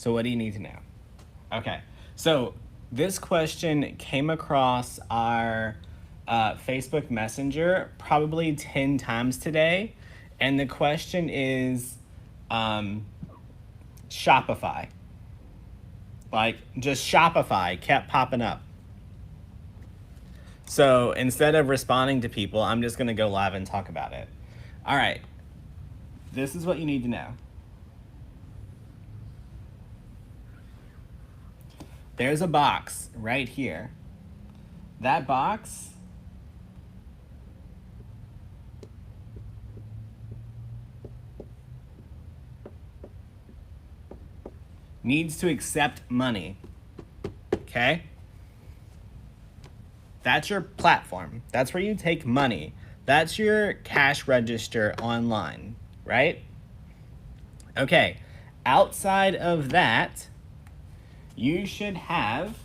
So what do you need to know? Okay, so this question came across our Facebook Messenger probably 10 times today. And the question is Shopify. Like, just Shopify kept popping up. So instead of responding to people, I'm just going to go live and talk about it. All right, this is what you need to know. There's a box right here. That box needs to accept money. Okay? That's your platform. That's where you take money. That's your cash register online, right? Okay. Outside of that, you should have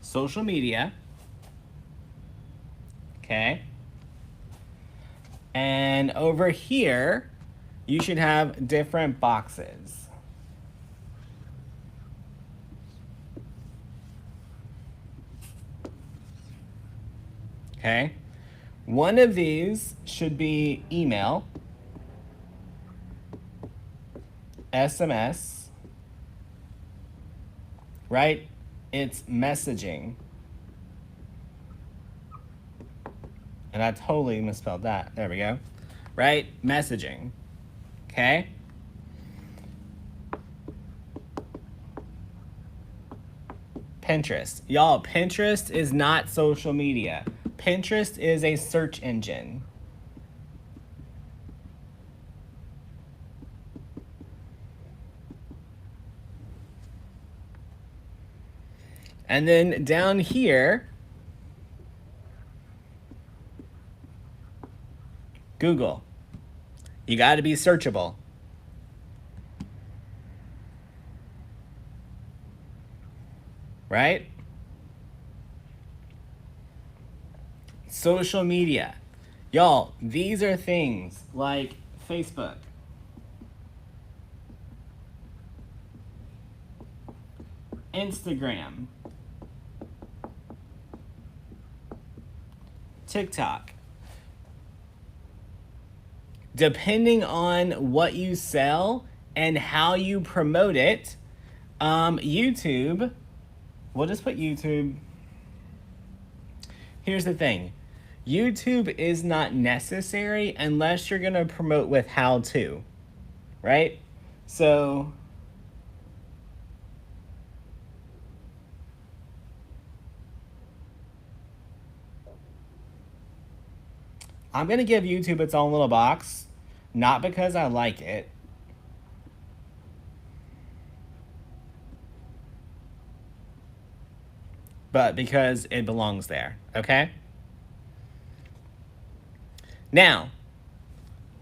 social media. Okay. And over here, you should have different boxes. Okay. One of these should be email, SMS, right? It's messaging. And I totally misspelled that. There we go. Right? Messaging. Okay? Pinterest. Y'all, Pinterest is not social media. Pinterest is a search engine. And then down here, Google. You got to be searchable. Right? Social media. Y'all, these are things like Facebook, Instagram, TikTok. Depending on what you sell and how you promote it, YouTube, we'll just put YouTube. Here's the thing. YouTube is not necessary unless you're going to promote with how to, right? So I'm going to give YouTube its own little box, not because I like it, but because it belongs there, okay? Now,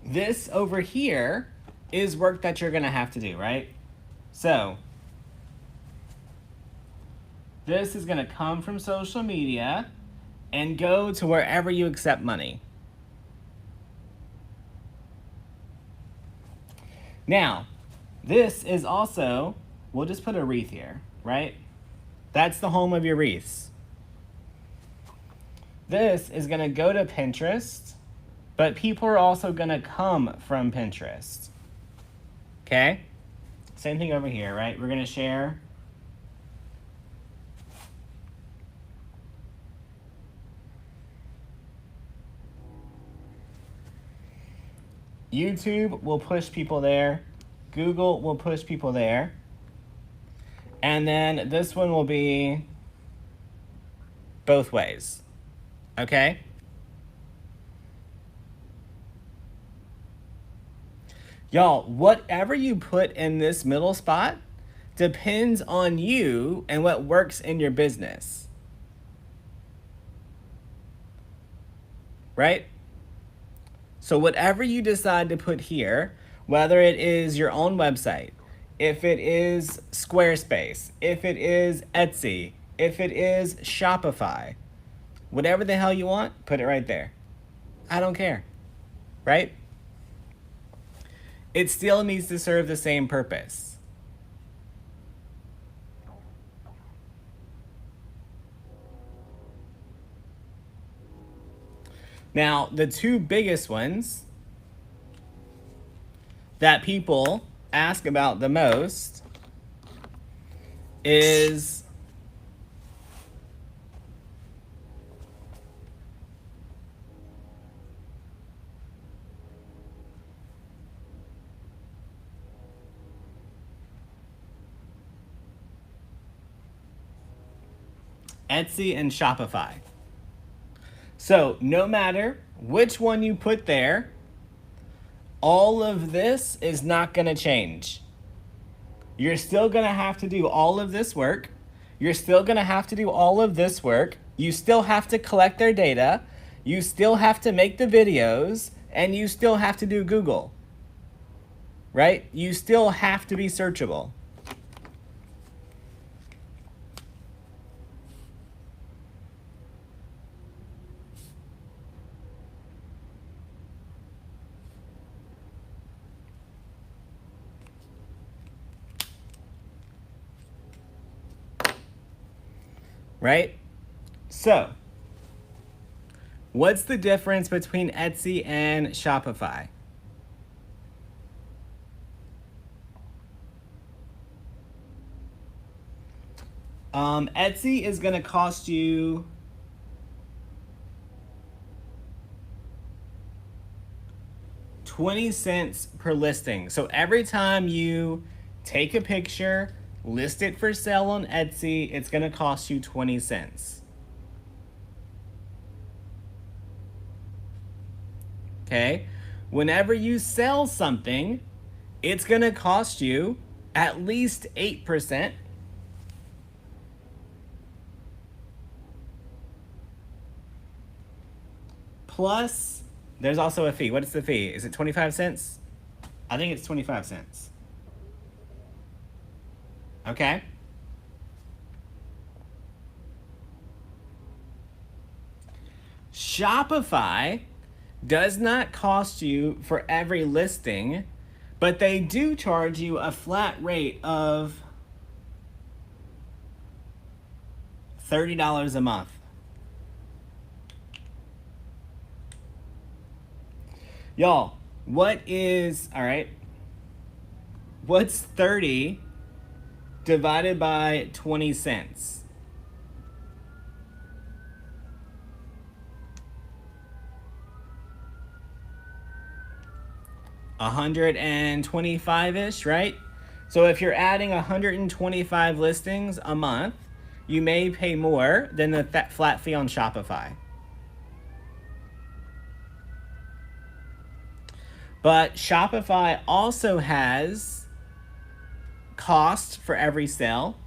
this over here is work that you're going to have to do, right? So, this is going to come from social media and go to wherever you accept money. Now, this is also, we'll just put a wreath here, right? That's the home of your wreaths. This is going to go to Pinterest, but people are also going to come from Pinterest. Okay? Same thing over here, right? We're going to share. YouTube will push people there. Google will push people there. And then this one will be both ways. Okay? Y'all, whatever you put in this middle spot depends on you and what works in your business. Right? So whatever you decide to put here, whether it is your own website, if it is Squarespace, if it is Etsy, if it is Shopify. Whatever the hell you want, put it right there. I don't care, right? It still needs to serve the same purpose. Now, the two biggest ones that people ask about the most is Etsy and Shopify. So no matter which one you put there, all of this is not going to change. You're still going to have to do all of this work. You're still going to have to do all of this work. You still have to collect their data. You still have to make the videos. And you still have to do Google. Right? You still have to be searchable. Right? So, what's the difference between Etsy and Shopify? Etsy is going to cost you $0.20 per listing. So every time you take a picture, list it for sale on Etsy, it's going to cost you 20 cents. Okay? Whenever you sell something, it's going to cost you at least 8%. Plus, there's also a fee. What is the fee? Is it 25 cents? I think it's 25 cents. Okay? Shopify does not cost you for every listing, but they do charge you a flat rate of $30 a month. Y'all, what's 30 divided by 20 cents? $125-ish, right? So if you're adding 125 listings a month, you may pay more than the flat fee on Shopify. But Shopify also has cost for every sale.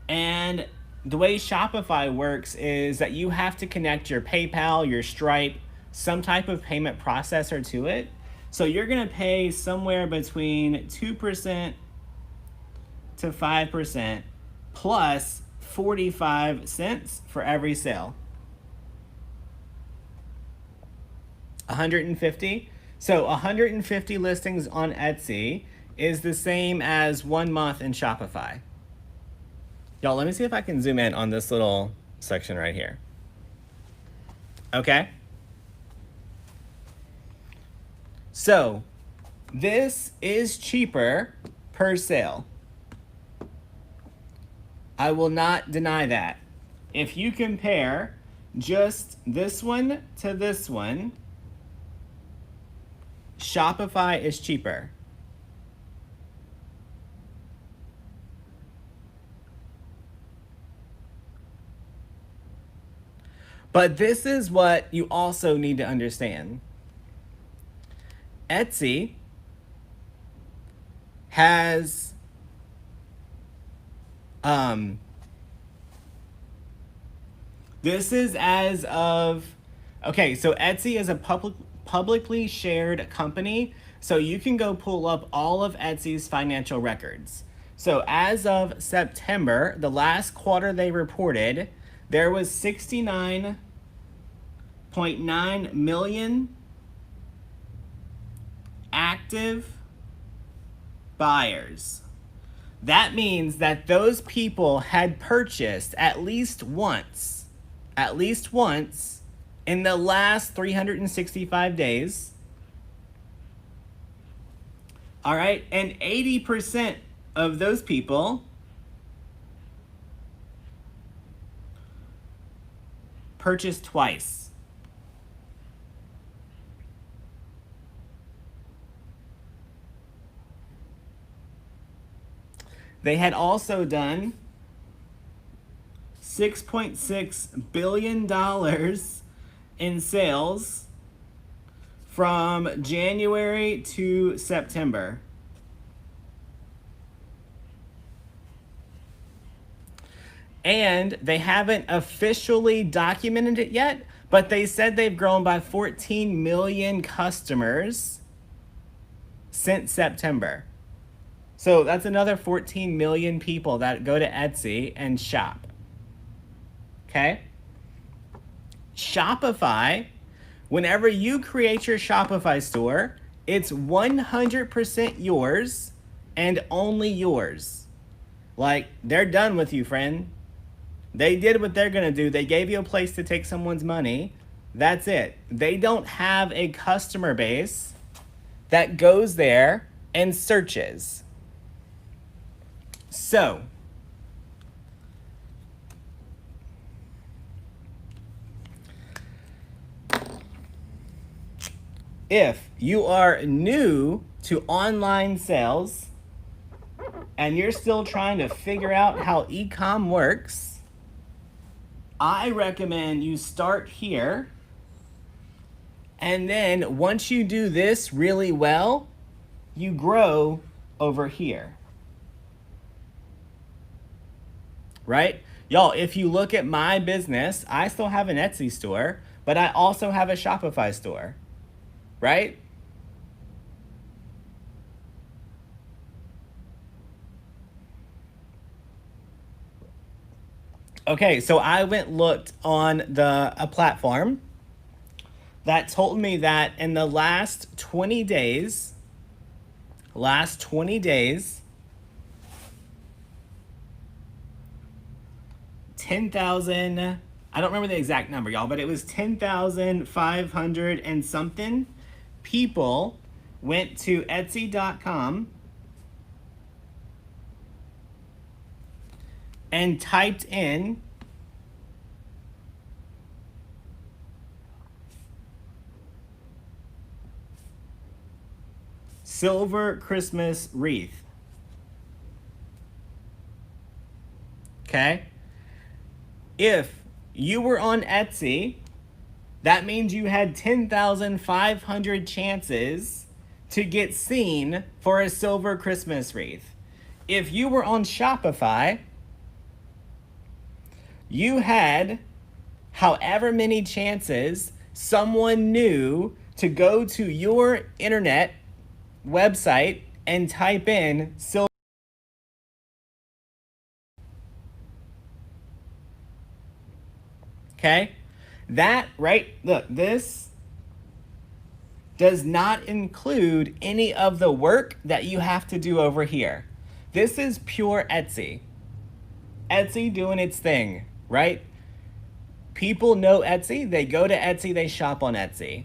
And the way Shopify works is that you have to connect your PayPal, your Stripe, some type of payment processor to it. So you're going to pay somewhere between 2% to 5% plus 45 cents for every sale. 150. So 150 listings on Etsy is the same as 1 month in Shopify. Y'all, let me see if I can zoom in on this little section right here. Okay. So this is cheaper per sale. I will not deny that. If you compare just this one to this one, Shopify is cheaper. But this is what you also need to understand. Etsy has this is as of okay, so Etsy is a publicly shared company, so you can go pull up all of Etsy's financial records. So as of September, the last quarter they reported, there was 69.9 million active buyers. That means that those people had purchased at least once in the last 365 days. All right, and 80% of those people purchased twice. They had also done $6.6 billion in sales from January to September. And they haven't officially documented it yet, but they said they've grown by 14 million customers since September. So that's another 14 million people that go to Etsy and shop. Okay? Shopify, whenever you create your Shopify store, it's 100% yours and only yours. Like, they're done with you, friend. They did what they're going to do. They gave you a place to take someone's money. That's it. They don't have a customer base that goes there and searches. So, if you are new to online sales and you're still trying to figure out how ecom works, I recommend you start here. And then once you do this really well, you grow over here. Right? Y'all, if you look at my business, I still have an Etsy store, but I also have a Shopify store. Right? Okay, so I looked on a platform that told me that in the last 20 days, 10,000, I don't remember the exact number, y'all, but it was 10,500 and something people went to Etsy.com and typed in silver Christmas wreath. Okay? If you were on Etsy, that means you had 10,500 chances to get seen for a silver Christmas wreath. If you were on Shopify, you had however many chances someone knew to go to your internet website and type in silver. Okay? That, right? Look, this does not include any of the work that you have to do over here. This is pure Etsy. Etsy doing its thing, right? People know Etsy. They go to Etsy. They shop on Etsy.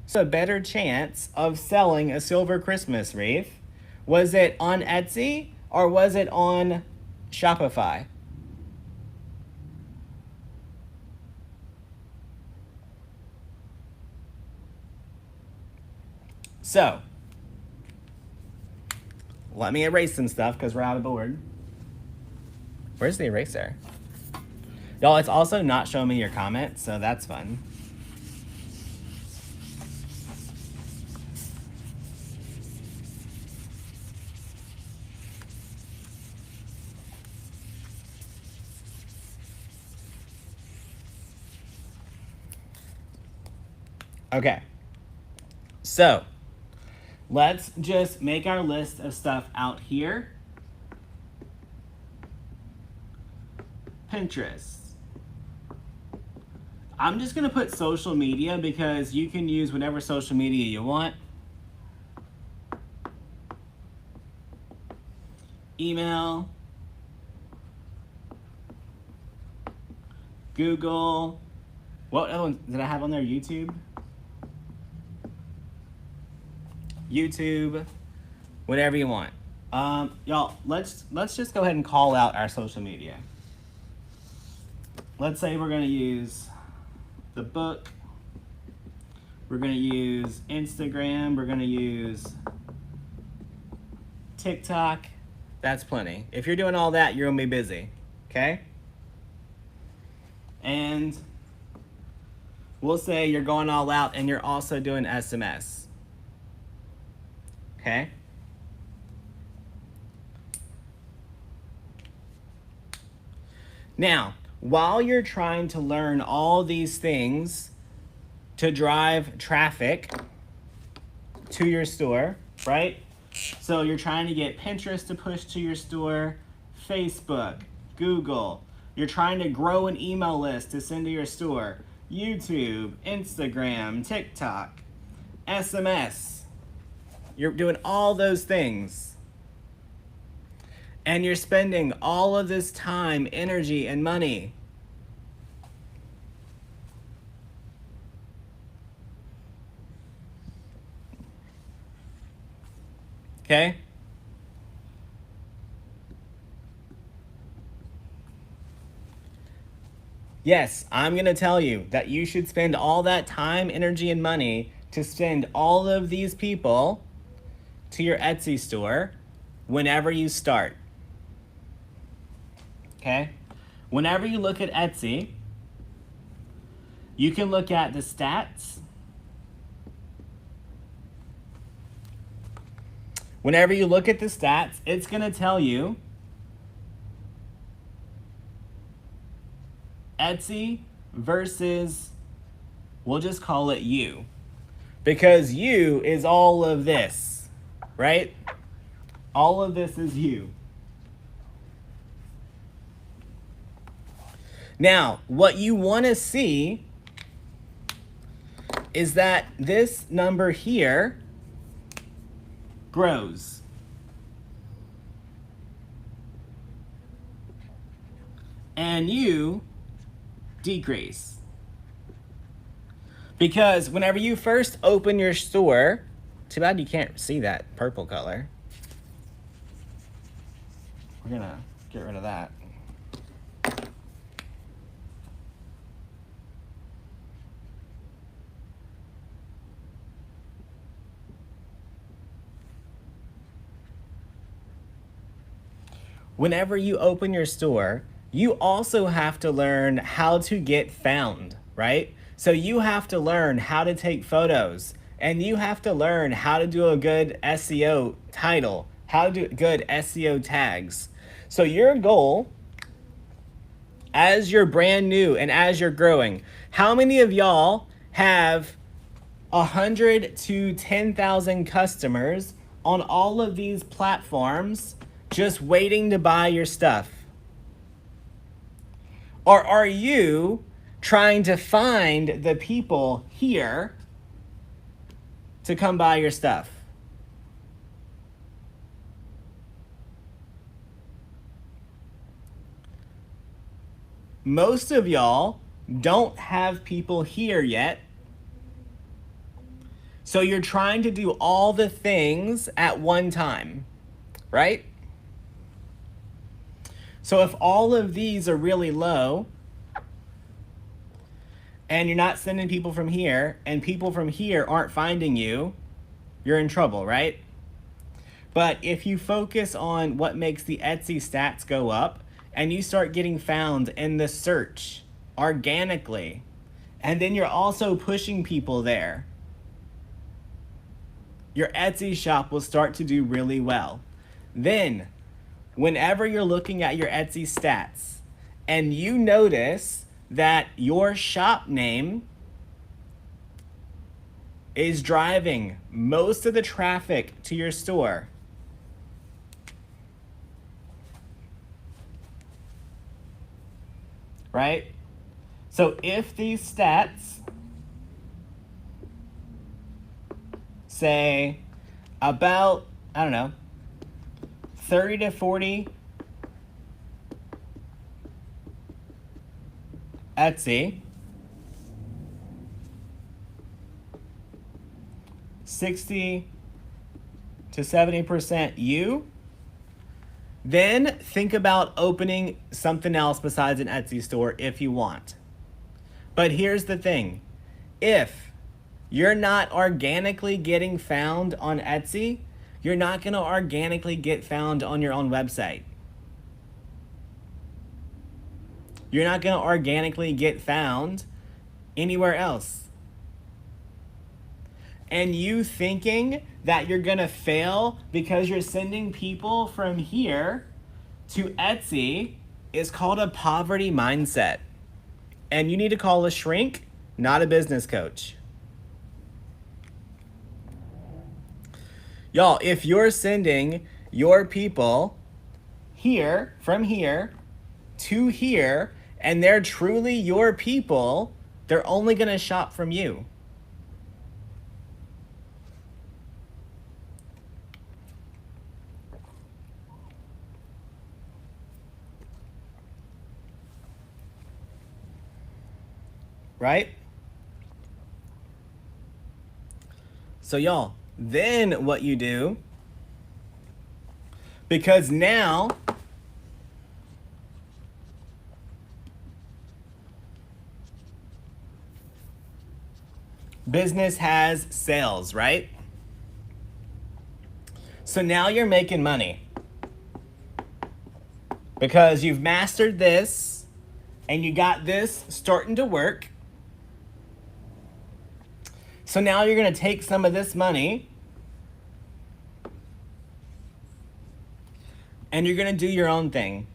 So a better chance of selling a silver Christmas wreath? Was it on Etsy or was it on Shopify? So, let me erase some stuff because we're out of board. Where's the eraser? Y'all, it's also not showing me your comments, so that's fun. Okay. So, Let's just make our list of stuff out here. Pinterest. I'm just going to put social media because you can use whatever social media you want. Email. Google. What other ones did I have on there? YouTube. YouTube. Whatever you want. Y'all, let's just go ahead and call out our social media. Let's say we're going to use the book. We're going to use Instagram. We're going to use TikTok. That's plenty. If you're doing all that, you're going to be busy. Okay? And we'll say you're going all out and you're also doing SMS. Okay? Now, while you're trying to learn all these things to drive traffic to your store, right? So you're trying to get Pinterest to push to your store, Facebook, Google. You're trying to grow an email list to send to your store, YouTube, Instagram, TikTok, SMS. You're doing all those things. And you're spending all of this time, energy, and money. Okay? Yes, I'm going to tell you that you should spend all that time, energy, and money to send all of these people to your Etsy store whenever you start. Okay? Whenever you look at Etsy, you can look at the stats. Whenever you look at the stats, it's going to tell you Etsy versus, we'll just call it you. Because you is all of this, right? All of this is you. Now, what you want to see is that this number here grows. And you decrease. Because whenever you first open your store, too bad you can't see that purple color. We're gonna get rid of that. Whenever you open your store, you also have to learn how to get found, right? So you have to learn how to take photos, and you have to learn how to do a good SEO title, how to do good SEO tags. So your goal, as you're brand new and as you're growing, how many of y'all have 100 to 10,000 customers on all of these platforms just waiting to buy your stuff? Or are you trying to find the people here to come buy your stuff? Most of y'all don't have people here yet. So you're trying to do all the things at one time, right? So if all of these are really low and you're not sending people from here and people from here aren't finding you, you're in trouble, right? But if you focus on what makes the Etsy stats go up and you start getting found in the search organically, and then you're also pushing people there, your Etsy shop will start to do really well. Then, whenever you're looking at your Etsy stats and you notice that your shop name is driving most of the traffic to your store, right? So if these stats say about, I don't know, 30 to 40 Etsy, 60 to 70% you, then think about opening something else besides an Etsy store if you want. But here's the thing. If you're not organically getting found on Etsy, you're not going to organically get found on your own website. You're not going to organically get found anywhere else. And you thinking that you're going to fail because you're sending people from here to Etsy is called a poverty mindset. And you need to call a shrink, not a business coach. Y'all, if you're sending your people here, from here, to here, and they're truly your people, they're only going to shop from you. Right? So y'all, then what you do, because now business has sales, right? So now you're making money because you've mastered this and you got this starting to work. So now you're going to take some of this money and you're going to do your own thing.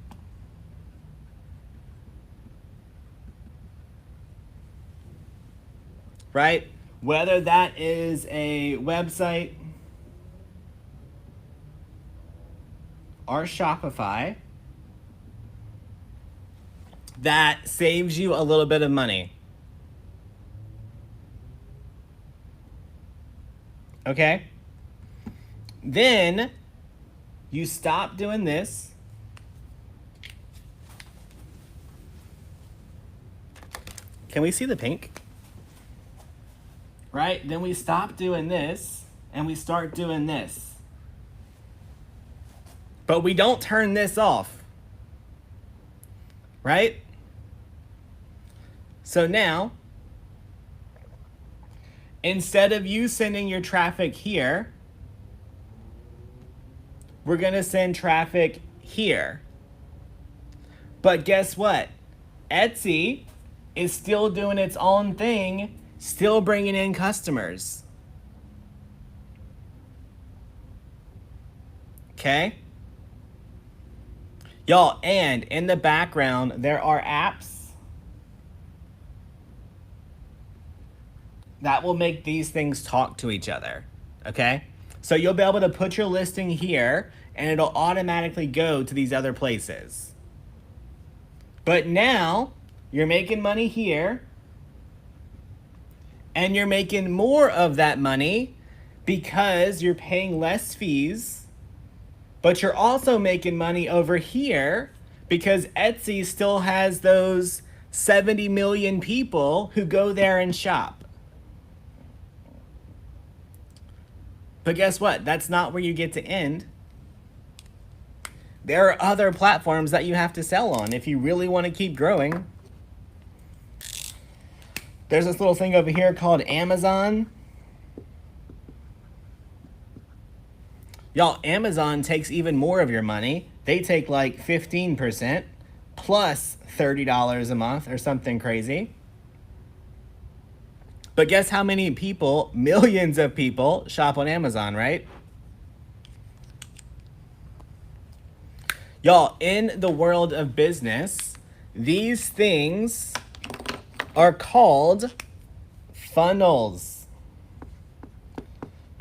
Right? Whether that is a website or Shopify that saves you a little bit of money. Okay? Then you stop doing this. Can we see the pink? Right? Then we stop doing this and we start doing this. But we don't turn this off. Right? So now, instead of you sending your traffic here, we're going to send traffic here. But guess what? Etsy is still doing its own thing, still bringing in customers. Okay? Y'all, and in the background, there are apps that will make these things talk to each other. Okay? So you'll be able to put your listing here and it'll automatically go to these other places. But now you're making money here and you're making more of that money because you're paying less fees, but you're also making money over here because Etsy still has those 70 million people who go there and shop. But guess what? That's not where you get to end. There are other platforms that you have to sell on if you really want to keep growing. There's this little thing over here called Amazon. Y'all, Amazon takes even more of your money. They take like 15% plus $30 a month or something crazy. But guess how many people, millions of people, shop on Amazon, right? Y'all, in the world of business, these things are called funnels.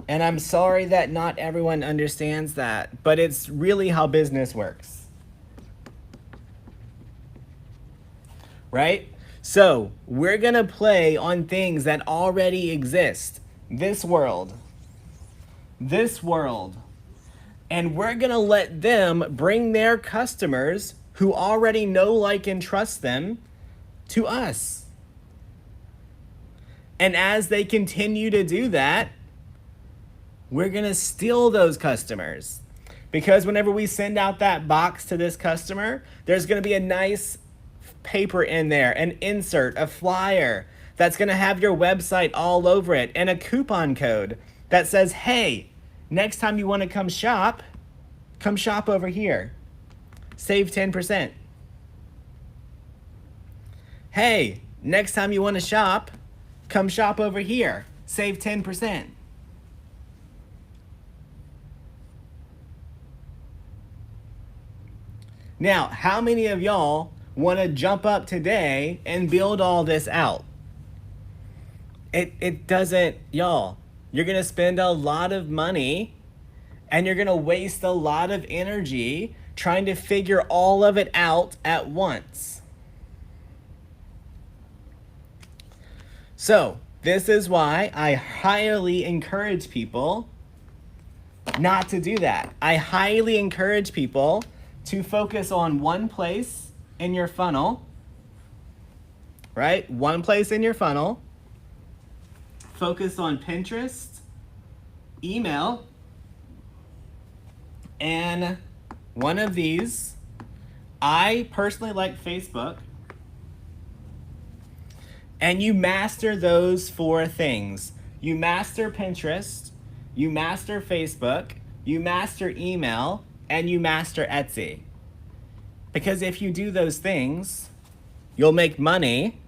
And I'm sorry that not everyone understands that, but it's really how business works. Right? So, we're going to play on things that already exist. This world. And we're going to let them bring their customers who already know, like, and trust them to us. And as they continue to do that, we're going to steal those customers. Because whenever we send out that box to this customer, there's going to be a nice paper in there, an insert, a flyer that's going to have your website all over it, and a coupon code that says, hey, next time you want to come shop over here. Save 10%. Hey, next time you want to shop, come shop over here. Save 10%. Now, how many of y'all want to jump up today and build all this out? It doesn't, y'all. You're going to spend a lot of money and you're going to waste a lot of energy trying to figure all of it out at once. So, this is why I highly encourage people not to do that. I highly encourage people to focus on one place in your funnel, right? One place in your funnel. Focus on Pinterest, email, and one of these. I personally like Facebook. And you master those 4 things. You master Pinterest, you master Facebook, you master email, and you master Etsy. Because if you do those things, you'll make money,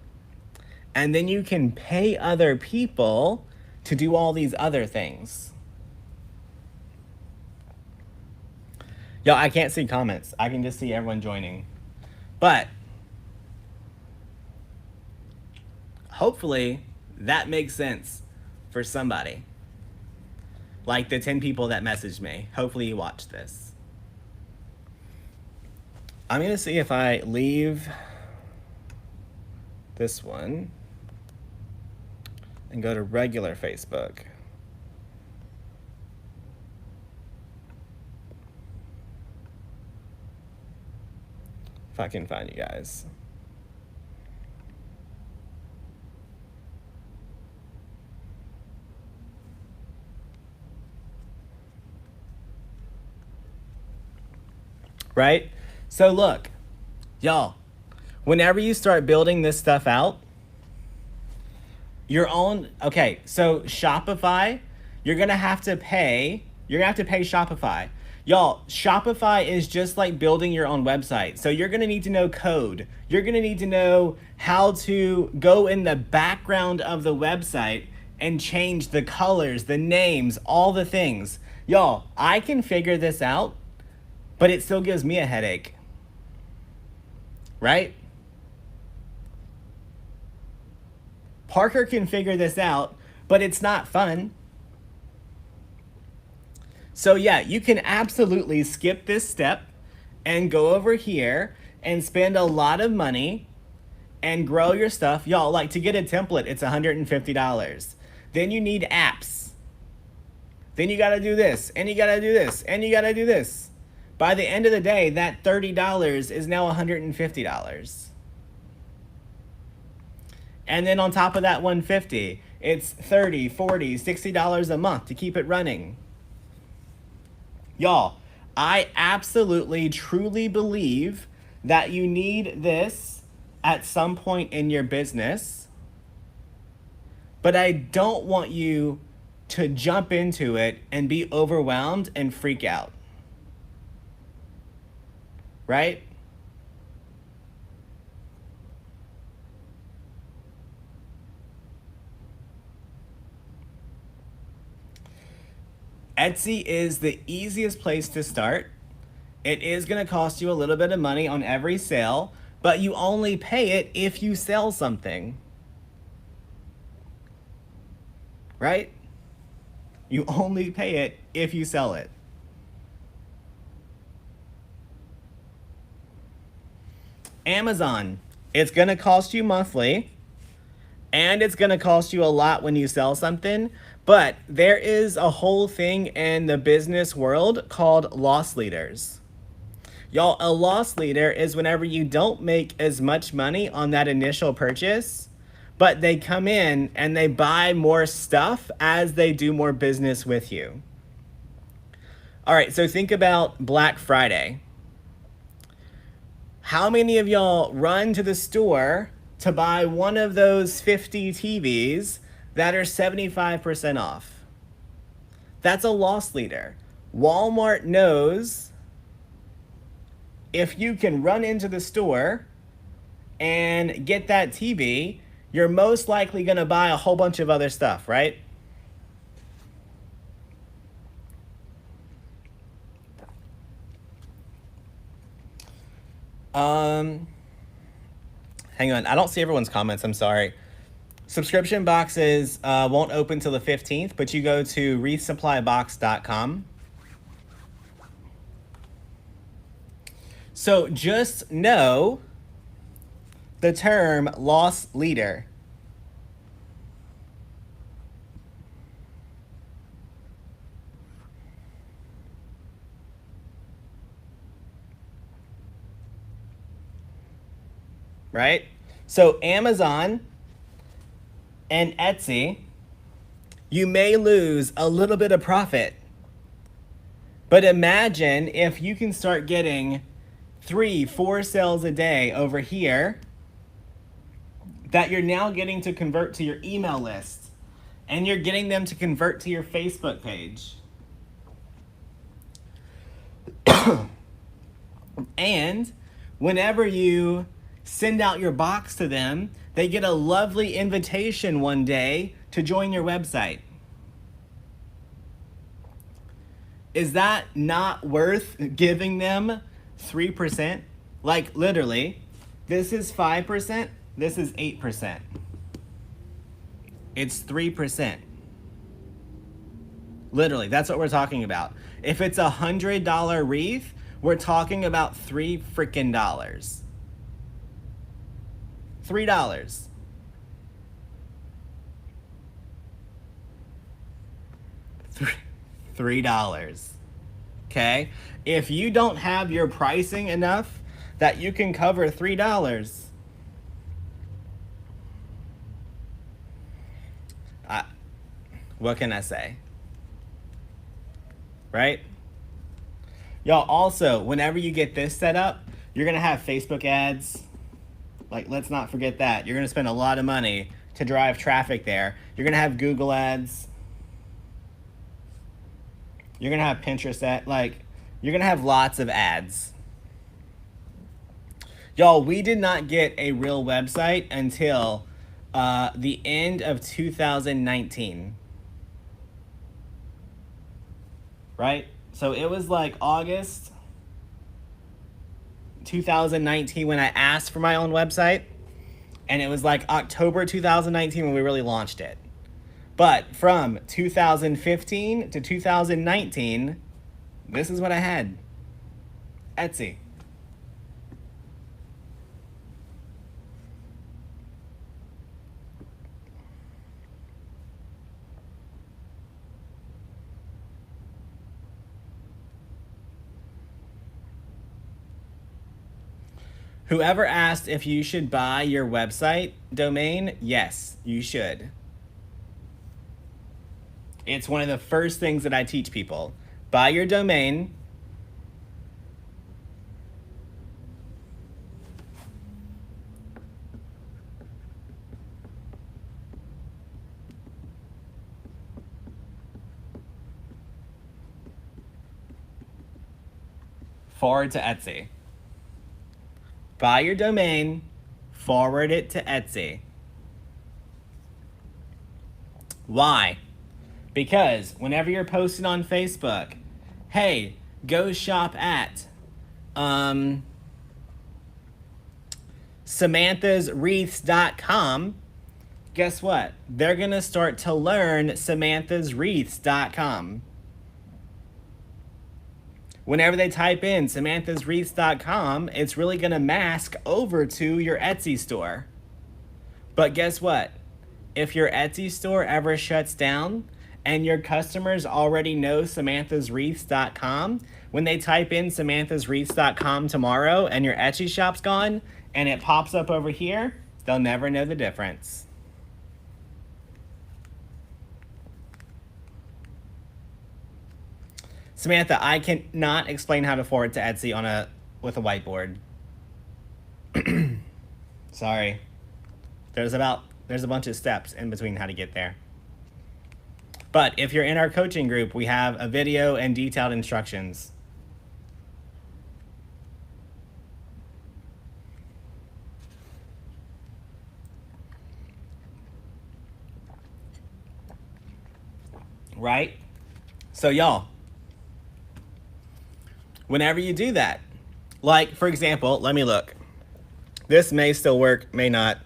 and then you can pay other people to do all these other things. Yo, I can't see comments. I can just see everyone joining. But hopefully that makes sense for somebody. Like the 10 people that messaged me. Hopefully you watched this. I'm going to see if I leave this one and go to regular Facebook. If I can find you guys. Right? So look, y'all, whenever you start building this stuff out, your own, okay, so Shopify, you're going to have to pay Shopify. Y'all, Shopify is just like building your own website. So you're going to need to know code. You're going to need to know how to go in the background of the website and change the colors, the names, all the things. Y'all, I can figure this out, but it still gives me a headache. Right? Parker can figure this out, but it's not fun. So yeah, you can absolutely skip this step and go over here and spend a lot of money and grow your stuff. Y'all, like to get a template, it's $150. Then you need apps. Then you gotta do this, and you gotta do this, and you gotta do this. By the end of the day, that $30 is now $150. And then on top of that $150, it's $30, $40, $60 a month to keep it running. Y'all, I absolutely, truly believe that you need this at some point in your business, but I don't want you to jump into it and be overwhelmed and freak out. Right? Etsy is the easiest place to start. It is going to cost you a little bit of money on every sale, but you only pay it if you sell something. Right? You only pay it if you sell it. Amazon, it's going to cost you monthly, and it's going to cost you a lot when you sell something, but there is a whole thing in the business world called loss leaders. Y'all, a loss leader is whenever you don't make as much money on that initial purchase, but they come in and they buy more stuff as they do more business with you. All right, so think about Black Friday. How many of y'all run to the store to buy one of those 50 TVs that are 75% off? That's a loss leader. Walmart knows if you can run into the store and get that TV, you're most likely going to buy a whole bunch of other stuff, right? Hang on. I don't see everyone's comments. I'm sorry. Subscription boxes won't open till the 15th, but you go to wreathsupplybox.com. So just know the term loss leader. Right? So Amazon and Etsy, you may lose a little bit of profit. But imagine if you can start getting 3-4 sales a day over here that you're now getting to convert to your email list, and you're getting them to convert to your Facebook page. And whenever you send out your box to them, they get a lovely invitation one day to join your website. Is that not worth giving them 3%? Like literally, this is 5%, this is 8%. It's 3%. Literally, that's what we're talking about. If it's $100 wreath, we're talking about $3 freaking dollars. $3. $3. Okay? If you don't have your pricing enough that you can cover $3, what can I say? Right? Y'all, also, whenever you get this set up, you're going to have Facebook ads. Like, let's not forget that. You're going to spend a lot of money to drive traffic there. You're going to have Google ads. You're going to have Pinterest ads. Like, you're going to have lots of ads. Y'all, we did not get a real website until the end of 2019. Right? So it was like August 2019 when I asked for my own website, and it was like October 2019 when we really launched it. But from 2015 to 2019, this is what I had. Etsy. Whoever asked if you should buy your website domain, yes, you should. It's one of the first things that I teach people. Buy your domain. Forward to Etsy. Buy your domain, forward it to Etsy. Why? Because whenever you're posting on Facebook, hey, go shop at SamanthasWreaths.com, guess what? They're going to start to learn samanthaswreaths.com. Whenever they type in samanthaswreaths.com, it's really going to mask over to your Etsy store. But guess what? If your Etsy store ever shuts down and your customers already know samanthaswreaths.com, when they type in samanthaswreaths.com tomorrow and your Etsy shop's gone and it pops up over here, they'll never know the difference. Samantha, I cannot explain how to forward to Etsy with a whiteboard. Sorry. There's a bunch of steps in between how to get there. But if you're in our coaching group, we have a video and detailed instructions. Right? So y'all, whenever you do that, like for example, let me look. This may still work, may not.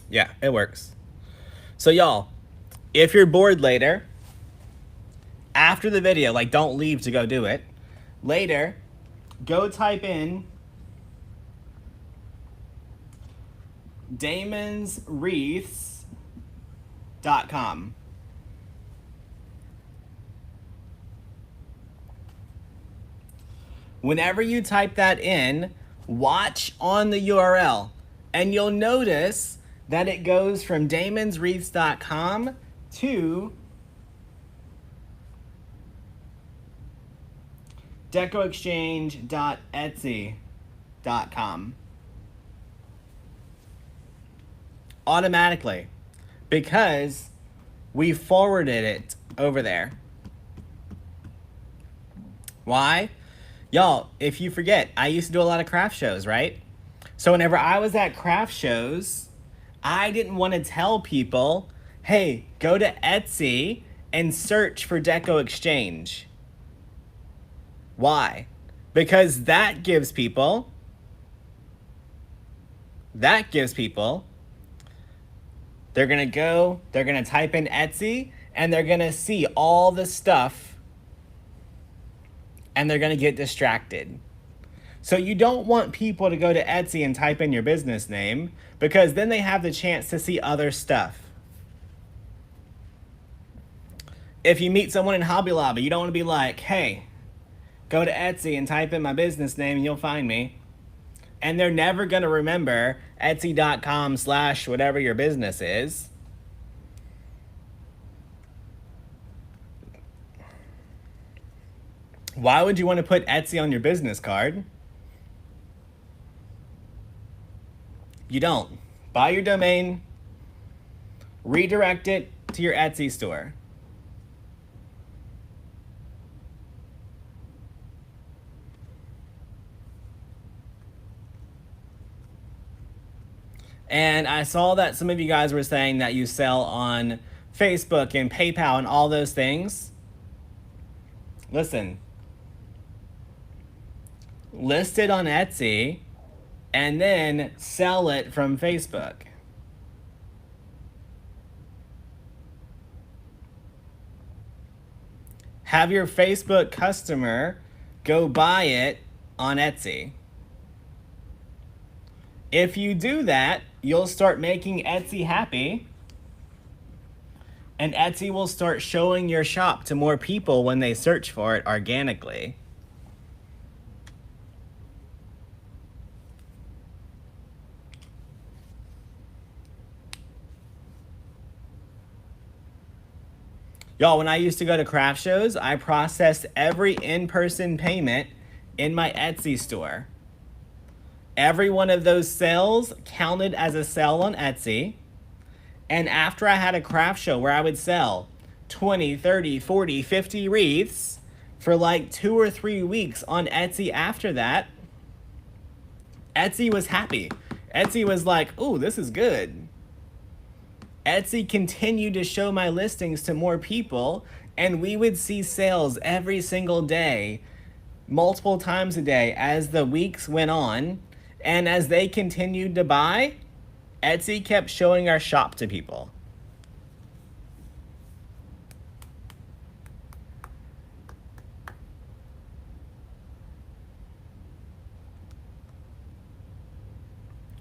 Yeah, it works. So y'all, if you're bored later, after the video, like don't leave to go do it. Later, go type in damonswreaths.com. Whenever you type that in, watch on the URL and you'll notice that it goes from damonswreaths.com to decoexchange.etsy.com. Automatically, because we forwarded it over there. Why? Y'all, if you forget, I used to do a lot of craft shows, right? So whenever I was at craft shows, I didn't want to tell people, hey, go to Etsy and search for Deco Exchange. Why? Because that gives people, they're going to type in Etsy, and they're going to see all the stuff, and they're going to get distracted. So you don't want people to go to Etsy and type in your business name, because then they have the chance to see other stuff. If you meet someone in Hobby Lobby, you don't want to be like, hey, go to Etsy and type in my business name and you'll find me. And they're never going to remember Etsy.com/whatever your business is. Why would you want to put Etsy on your business card? You don't. Buy your domain, redirect it to your Etsy store. And I saw that some of you guys were saying that you sell on Facebook and PayPal and all those things. Listen, list it on Etsy and then sell it from Facebook. Have your Facebook customer go buy it on Etsy. If you do that, you'll start making Etsy happy, and Etsy will start showing your shop to more people when they search for it organically. Y'all, when I used to go to craft shows, I processed every in-person payment in my Etsy store. Every one of those sales counted as a sale on Etsy. And after I had a craft show where I would sell 20, 30, 40, 50 wreaths for like 2 or 3 weeks on Etsy after that, Etsy was happy. Etsy was like, ooh, this is good. Etsy continued to show my listings to more people, and we would see sales every single day, multiple times a day as the weeks went on. And as they continued to buy, Etsy kept showing our shop to people.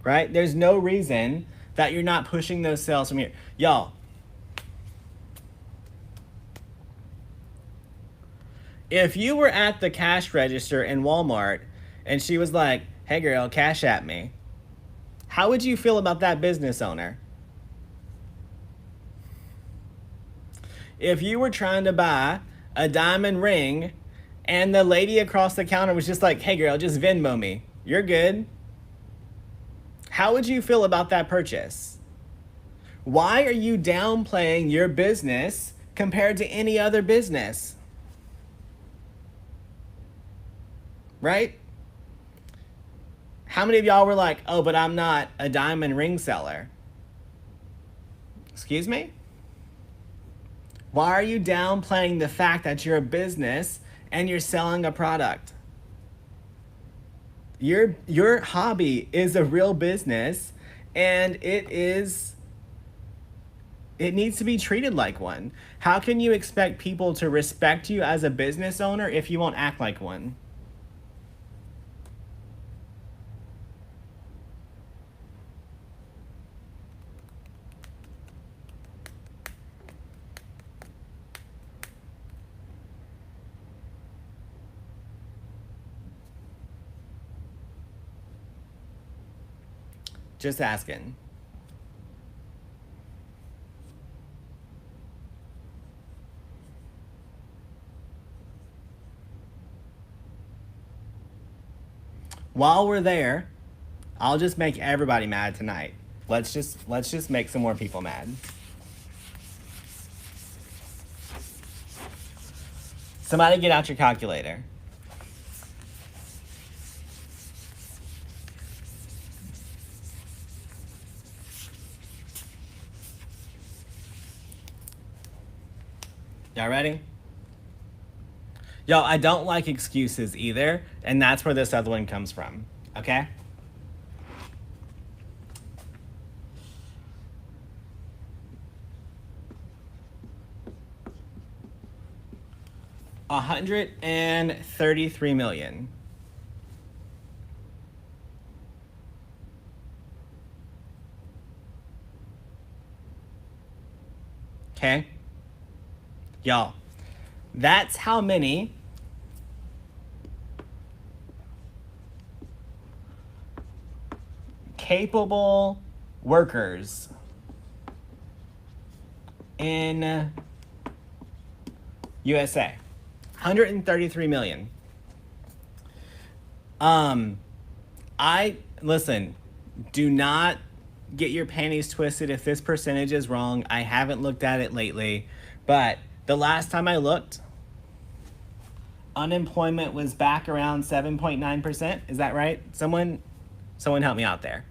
Right? There's no reason that you're not pushing those sales from here. Y'all, if you were at the cash register in Walmart and she was like, hey girl, cash at me, how would you feel about that business owner? If you were trying to buy a diamond ring and the lady across the counter was just like, hey girl, just Venmo me, you're good. How would you feel about that purchase? Why are you downplaying your business compared to any other business? Right? How many of y'all were like, oh, but I'm not a diamond ring seller? Excuse me? Why are you downplaying the fact that you're a business and you're selling a product? Your hobby is a real business, and it needs to be treated like one. How can you expect people to respect you as a business owner if you won't act like one? Just asking. While we're there, I'll just make everybody mad tonight. Let's just make some more people mad. Somebody get out your calculator. Y'all ready? Yo, I don't like excuses either, and that's where this other one comes from, okay? $133 million. Okay? Y'all, that's how many capable workers in USA. 133 million. Listen, do not get your panties twisted if this percentage is wrong. I haven't looked at it lately, but the last time I looked, unemployment was back around 7.9%. Is that right? Someone help me out there.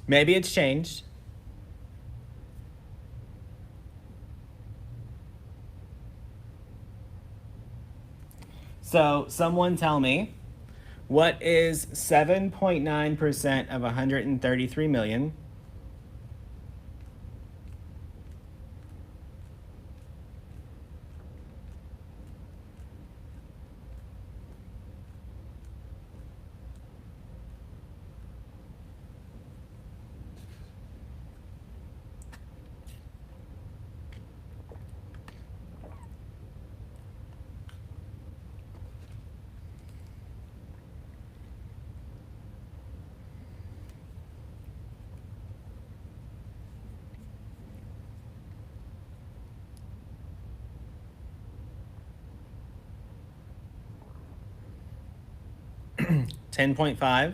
Maybe it's changed. So someone tell me, what is 7.9% of 133 million? $10.5.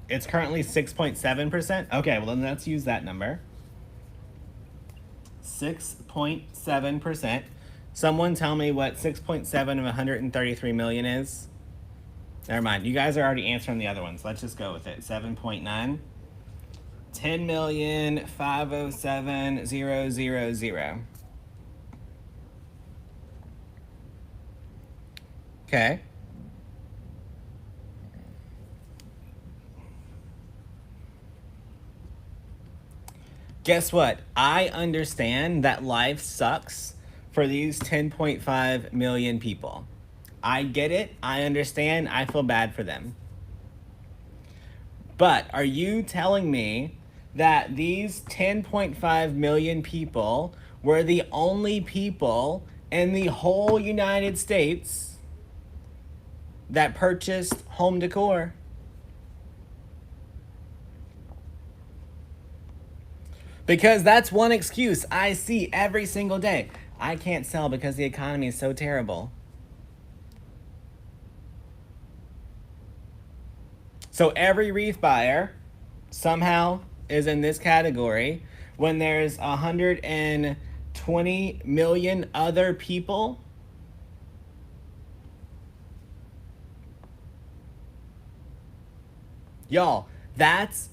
It's currently 6.7%. Okay, well then let's use that number. 6.7%. Someone tell me what 6.7 of 133 million is. Never mind. You guys are already answering the other ones. Let's just go with it. 7.9. 10,507,000. Okay. Guess what? I understand that life sucks for these 10.5 million people. I get it. I understand. I feel bad for them. But are you telling me that these 10.5 million people were the only people in the whole United States that purchased home decor? Because that's one excuse I see every single day. I can't sell because the economy is so terrible. So every wreath buyer somehow is in this category when there's 120 million other people. Y'all, that's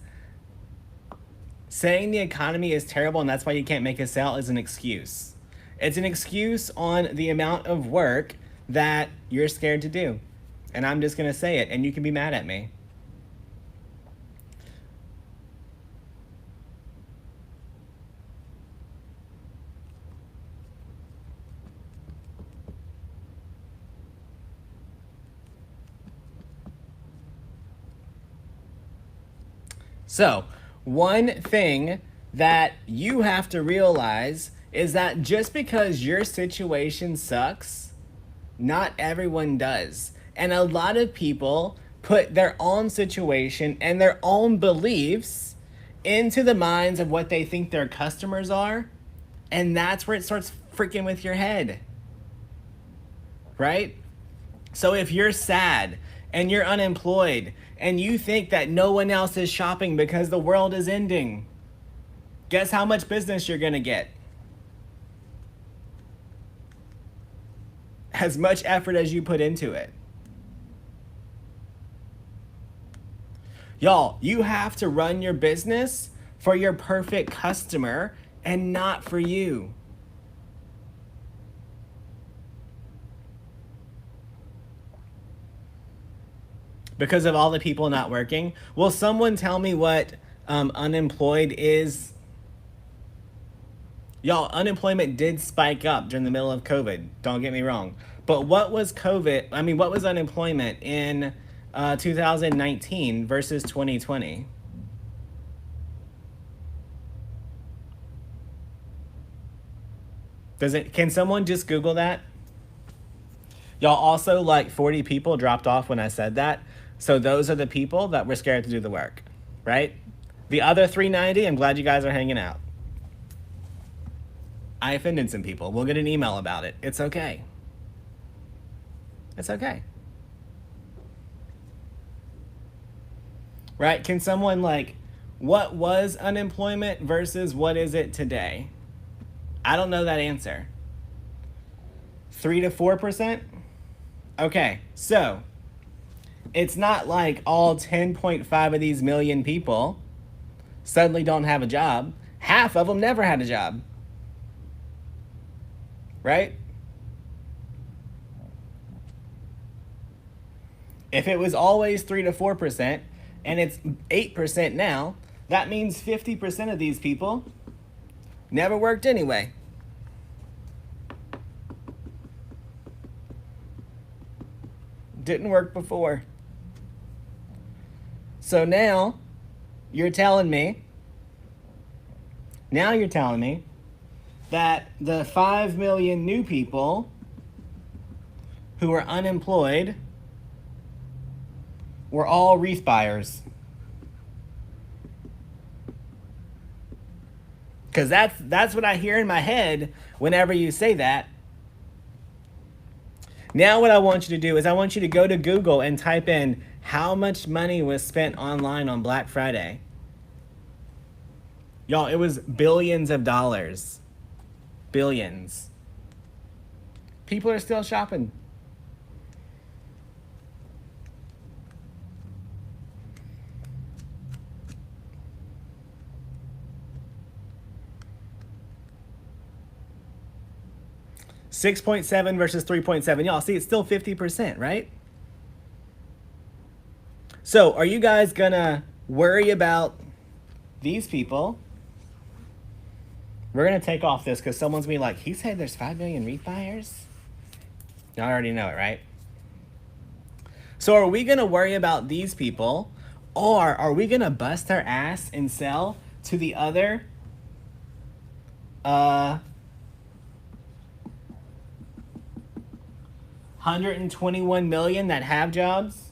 saying the economy is terrible and that's why you can't make a sale is an excuse. It's an excuse on the amount of work that you're scared to do. And I'm just going to say it, and you can be mad at me. So, one thing that you have to realize is that just because your situation sucks, not everyone does. And a lot of people put their own situation and their own beliefs into the minds of what they think their customers are. And that's where it starts freaking with your head. Right? So if you're sad and you're unemployed and you think that no one else is shopping because the world is ending, guess how much business you're going to get? As much effort as you put into it. Y'all, you have to run your business for your perfect customer and not for you. Because of all the people not working. Will someone tell me what unemployed is? Y'all, unemployment did spike up during the middle of COVID. Don't get me wrong. But what was what was unemployment in 2019 versus 2020? Can someone just Google that? Y'all, also like 40 people dropped off when I said that. So those are the people that were scared to do the work, right? The other 390, I'm glad you guys are hanging out. I offended some people. We'll get an email about it. It's okay. It's okay. Right? Can someone what was unemployment versus what is it today? I don't know that answer. 3 to 4%? Okay, so it's not like all 10.5 of these million people suddenly don't have a job. Half of them never had a job. Right? If it was always 3 to 4% and it's 8% now, that means 50% of these people never worked anyway. Didn't work before. So now you're telling me that the 5 million new people who are unemployed were all wreath buyers. Because that's what I hear in my head whenever you say that. Now what I want you to do is I want you to go to Google and type in how much money was spent online on Black Friday. Y'all, it was billions of dollars. Billions. People are still shopping. 6.7 versus 3.7. Y'all see, it's still 50%, right? So are you guys gonna worry about these people? We're gonna take off this because someone's gonna be like, he said there's 5 million wreath buyers? I already know it, right? So are we gonna worry about these people, or are we gonna bust our ass and sell to the other 121 million that have jobs?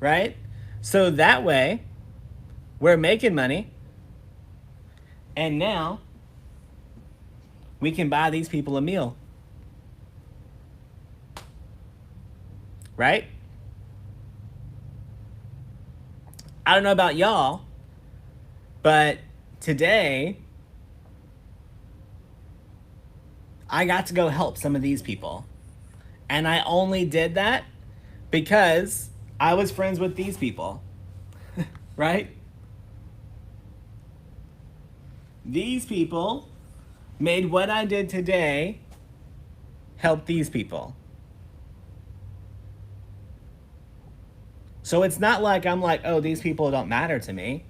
Right? So that way, we're making money, and now we can buy these people a meal. Right? I don't know about y'all, but today I got to go help some of these people. And I only did that because I was friends with these people. Right? These people made what I did today help these people. So it's not like I'm like, oh, these people don't matter to me.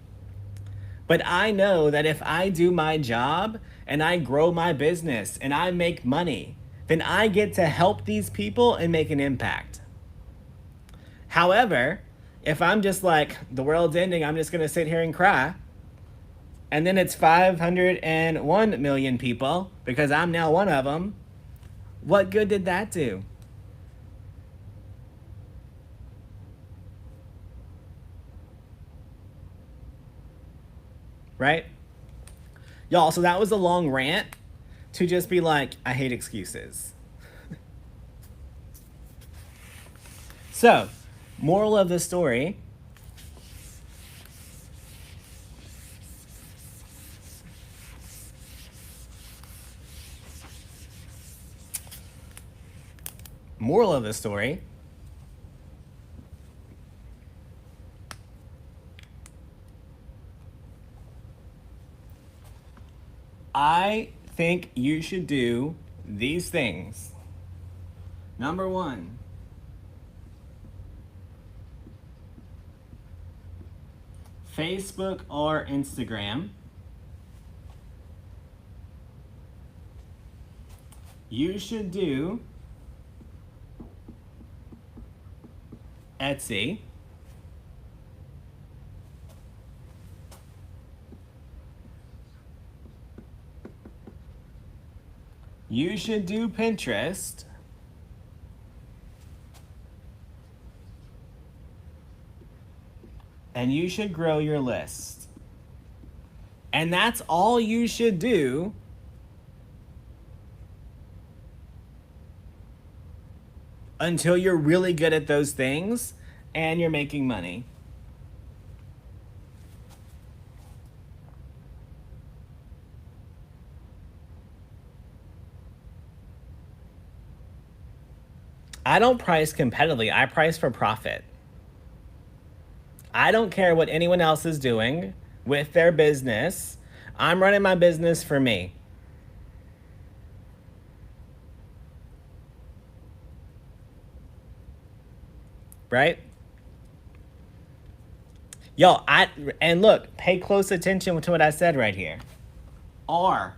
But I know that if I do my job and I grow my business and I make money, then I get to help these people and make an impact. However, if I'm just like, the world's ending, I'm just going to sit here and cry, and then it's 501 million people because I'm now one of them, what good did that do? Right? Y'all, so that was a long rant to just be like, I hate excuses. So, moral of the story. Moral of the story. I think you should do these things. Number 1, Facebook or Instagram. You should do Etsy. You should do Pinterest. And you should grow your list. And that's all you should do until you're really good at those things and you're making money. I don't price competitively. I price for profit. I don't care what anyone else is doing with their business. I'm running my business for me. Right? Yo, and look, pay close attention to what I said right here. Or,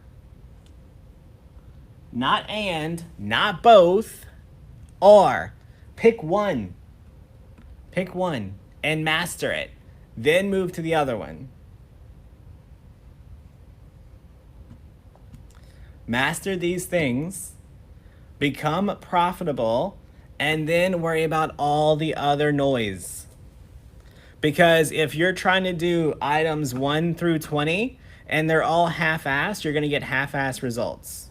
not and, not both, or. Pick one. Pick one and master it. Then move to the other one. Master these things, become profitable, and then worry about all the other noise. Because if you're trying to do items 1 through 20 and they're all half-assed, you're going to get half-assed results.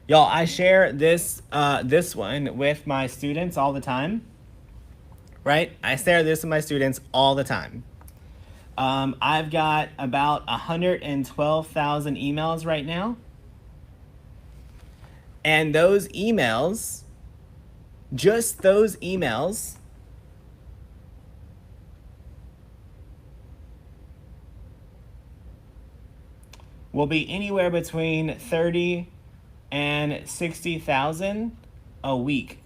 Y'all, I share this one with my students all the time. Right? I share this with my students all the time. I've got about 112,000 emails right now. And those emails, just those emails, will be anywhere between 30 and 60,000 a week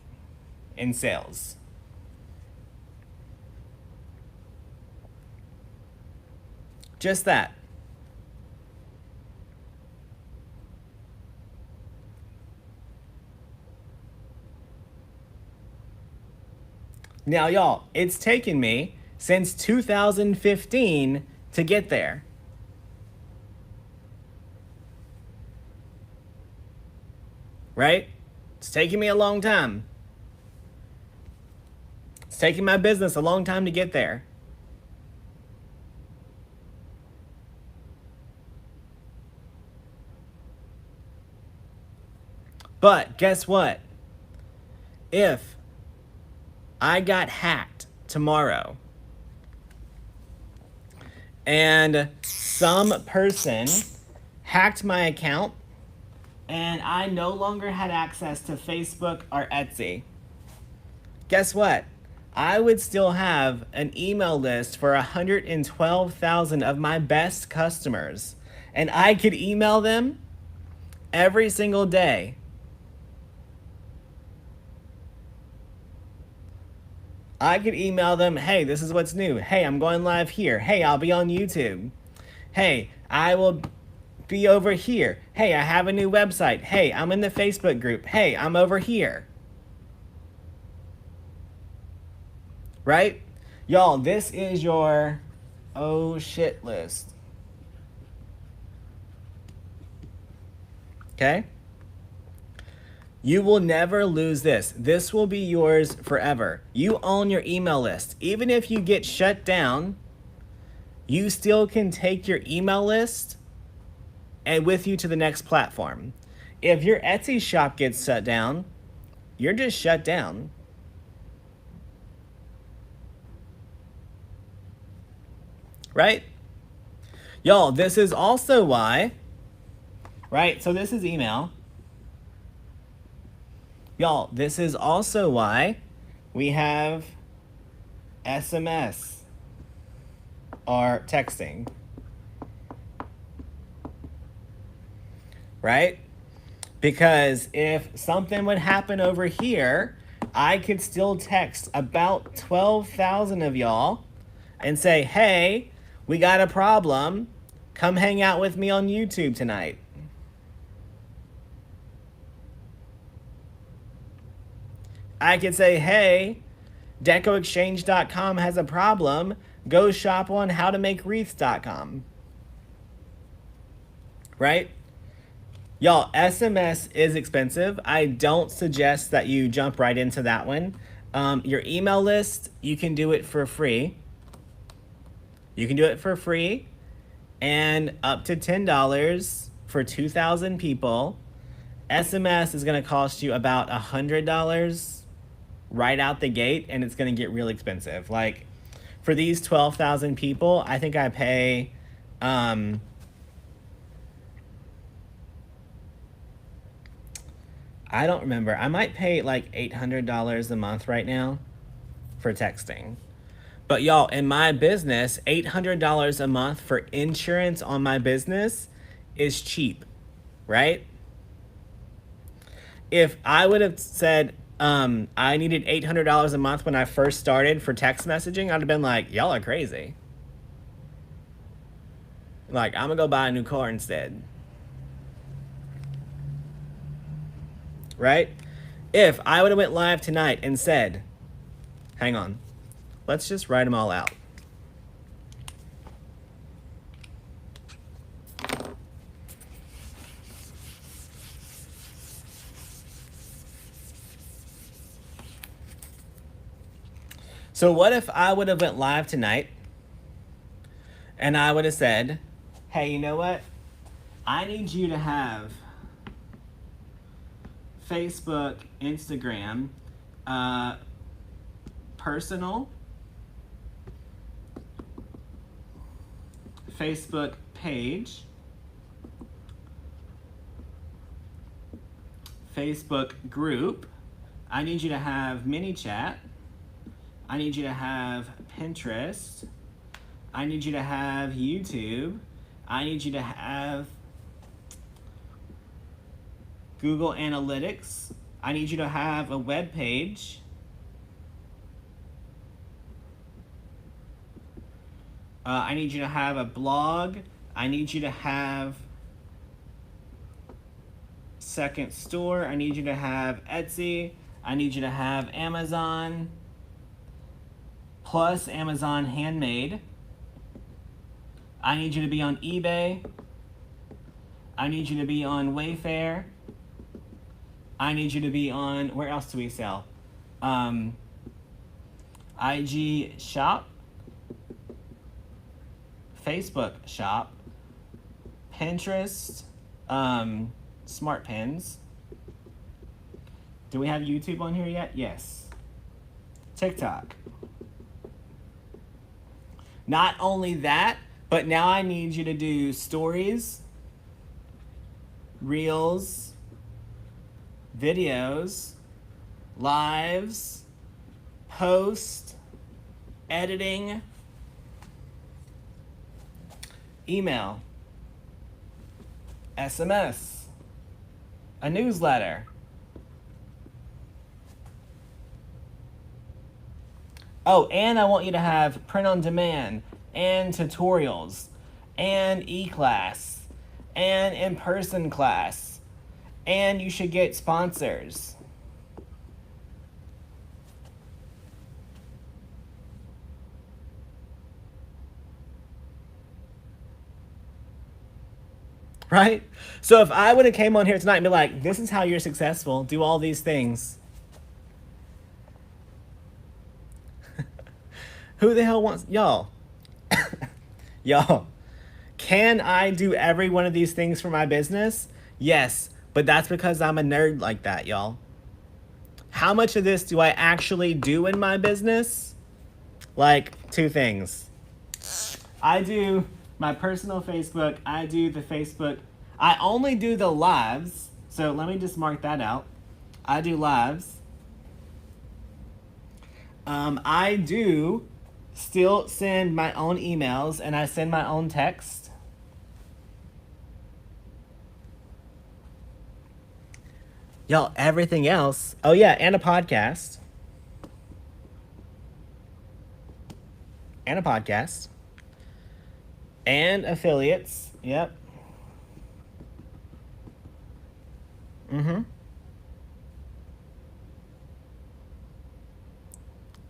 in sales. Just that. Now, y'all, it's taken me since 2015 to get there. Right? It's taking me a long time. It's taking my business a long time to get there. But guess what? If I got hacked tomorrow and some person hacked my account and I no longer had access to Facebook or Etsy, guess what? I would still have an email list for 112,000 of my best customers, and I could email them every single day. I could email them, hey, this is what's new. Hey, I'm going live here. Hey, I'll be on YouTube. Hey, I will be over here. Hey, I have a new website. Hey, I'm in the Facebook group. Hey, I'm over here. Right? Y'all, this is your oh shit list. Okay? You will never lose this. This will be yours forever. You own your email list. Even if you get shut down, you still can take your email list and with you to the next platform. If your Etsy shop gets shut down, you're just shut down. Right? Y'all, this is also why, right? So this is email. Y'all, this is also why we have SMS or texting. Right? Because if something would happen over here, I could still text about 12,000 of y'all and say, hey, we got a problem. Come hang out with me on YouTube tonight. I could say, hey, decoexchange.com has a problem. Go shop on howtomakewreaths.com. Right? Y'all, SMS is expensive. I don't suggest that you jump right into that one. Your email list, you can do it for free. You can do it for free and up to $10 for 2,000 people. SMS is going to cost you about $100 right out the gate, and it's going to get real expensive. Like, for these 12,000 people, I think I pay... I don't remember. I might pay like $800 a month right now for texting. But y'all, in my business, $800 a month for insurance on my business is cheap, right? If I would have said I needed $800 a month when I first started for text messaging, I'd have been like, y'all are crazy. Like, I'm gonna go buy a new car instead. Right? If I would have went live tonight and said, hang on, let's just write them all out. So what if I would have went live tonight and I would have said, hey, you know what? I need you to have Facebook, Instagram, personal, Facebook page, Facebook group. I need you to have mini chat. I need you to have Pinterest. I need you to have YouTube. I need you to have Google Analytics. I need you to have a web page. I need you to have a blog. I need you to have second store. I need you to have Etsy. I need you to have Amazon plus Amazon Handmade. I need you to be on eBay. I need you to be on Wayfair. I need you to be on, where else do we sell? IG Shop, Facebook Shop, Pinterest, Smart Pins. Do we have YouTube on here yet? Yes. TikTok. Not only that, but now I need you to do stories, reels, videos, lives, post, editing, email, SMS, a newsletter. Oh, and I want you to have print on demand and tutorials and e-class and in-person class. And you should get sponsors. Right? So if I would have came on here tonight and be like, this is how you're successful, do all these things. Who the hell wants, y'all, y'all, can I do every one of these things for my business? Yes, but that's because I'm a nerd like that, y'all. How much of this do I actually do in my business? Like, 2 things. I do my personal Facebook. I do the Facebook. I only do the lives. So let me just mark that out. I do lives. I do still send my own emails and I send my own text. Y'all, everything else. Oh, yeah, and a podcast. And a podcast. And affiliates. Yep.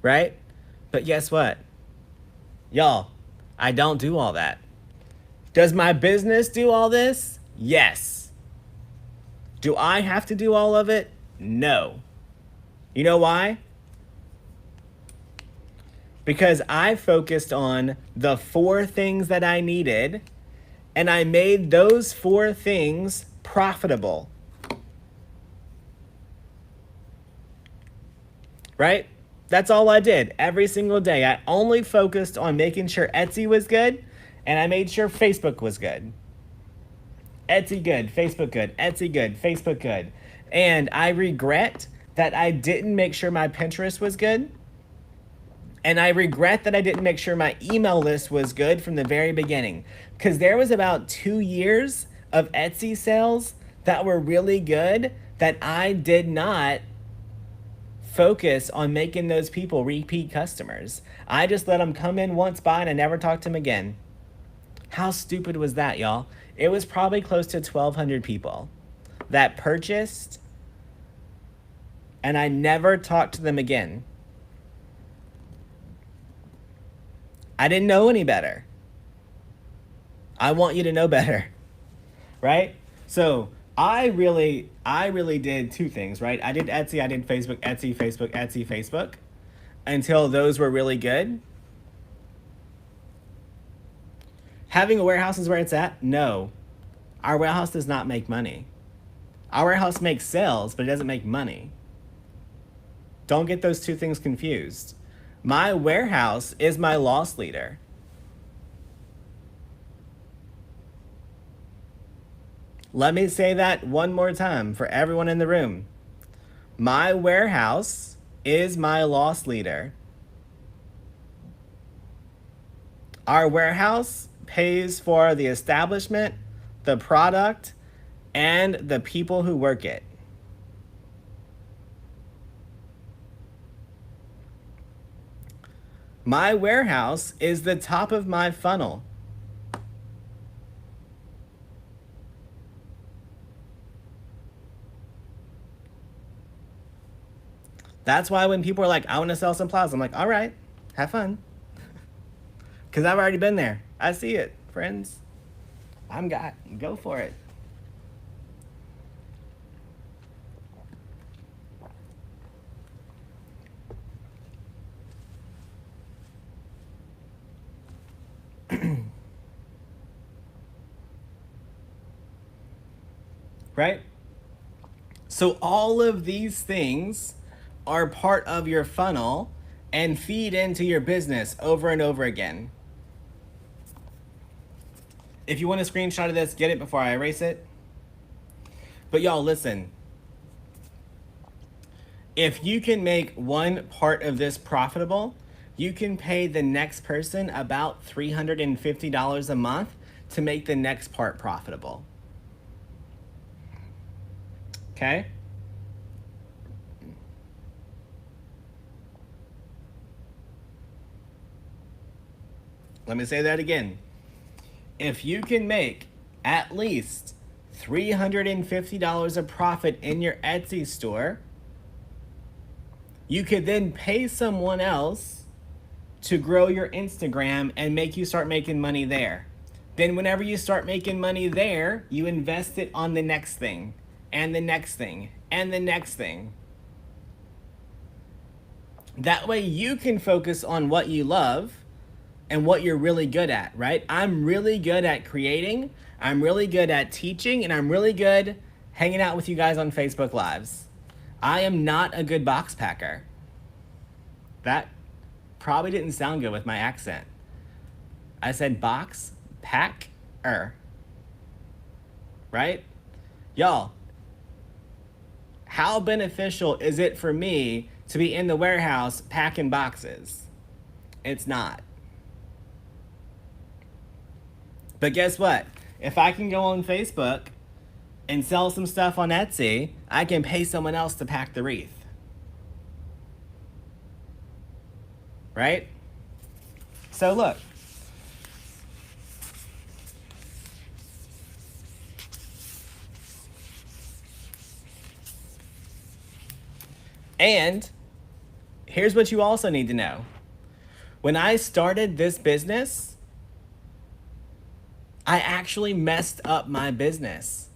Right? But guess what? Y'all, I don't do all that. Does my business do all this? Yes. Do I have to do all of it? No. You know why? Because I focused on the 4 things that I needed, and I made those 4 things profitable. Right? That's all I did every single day. I only focused on making sure Etsy was good, and I made sure Facebook was good. Etsy good, Facebook good, Etsy good, Facebook good. And I regret that I didn't make sure my Pinterest was good. And I regret that I didn't make sure my email list was good from the very beginning. Because there was about 2 years of Etsy sales that were really good that I did not focus on making those people repeat customers. I just let them come in once, buy, and I never talked to them again. How stupid was that, y'all? It was probably close to 1,200 people that purchased, and I never talked to them again. I didn't know any better. I want you to know better, right? So I really did 2 things, right? I did Etsy, I did Facebook, Etsy, Facebook, Etsy, Facebook, until those were really good. Having a warehouse is where it's at? No. Our warehouse does not make money. Our warehouse makes sales, but it doesn't make money. Don't get those 2 things confused. My warehouse is my loss leader. Let me say that one more time for everyone in the room. My warehouse is my loss leader. Our warehouse pays for the establishment, the product, and the people who work it. My warehouse is the top of my funnel. That's why when people are like, I want to sell some plows, I'm like, all right, have fun. Because I've already been there. I see it, friends. Go for it. Right? So all of these things are part of your funnel and feed into your business over and over again. If you want a screenshot of this, get it before I erase it. But y'all, listen. If you can make one part of this profitable, you can pay the next person about $350 a month to make the next part profitable. Okay? Let me say that again. If you can make at least $350 of profit in your Etsy store, you could then pay someone else to grow your Instagram and make you start making money there. Then whenever you start making money there, you invest it on the next thing, and the next thing, and the next thing. That way you can focus on what you love and what you're really good at, right? I'm really good at creating, I'm really good at teaching, and I'm really good hanging out with you guys on Facebook Lives. I am not a good box packer. That probably didn't sound good with my accent. I said box packer. Right? Y'all, how beneficial is it for me to be in the warehouse packing boxes? It's not. But guess what? If I can go on Facebook and sell some stuff on Etsy, I can pay someone else to pack the wreath. Right? So look. And here's what you also need to know. When I started this business, I actually messed up my business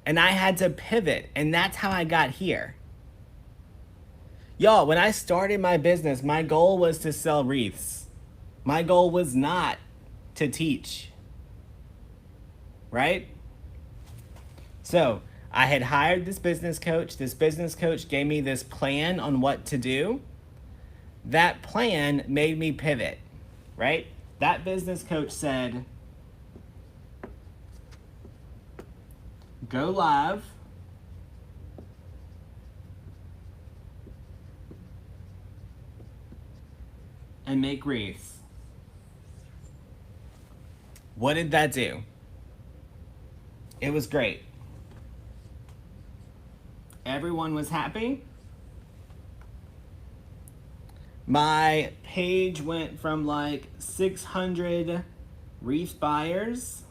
and I had to pivot, and that's how I got here. Y'all, when I started my business, my goal was to sell wreaths. My goal was not to teach. Right? So I had hired this business coach. This business coach gave me this plan on what to do. That plan made me pivot, right? That business coach said, go live and make wreaths. What did that do? It was great. Everyone was happy. My page went from like 600 wreath buyers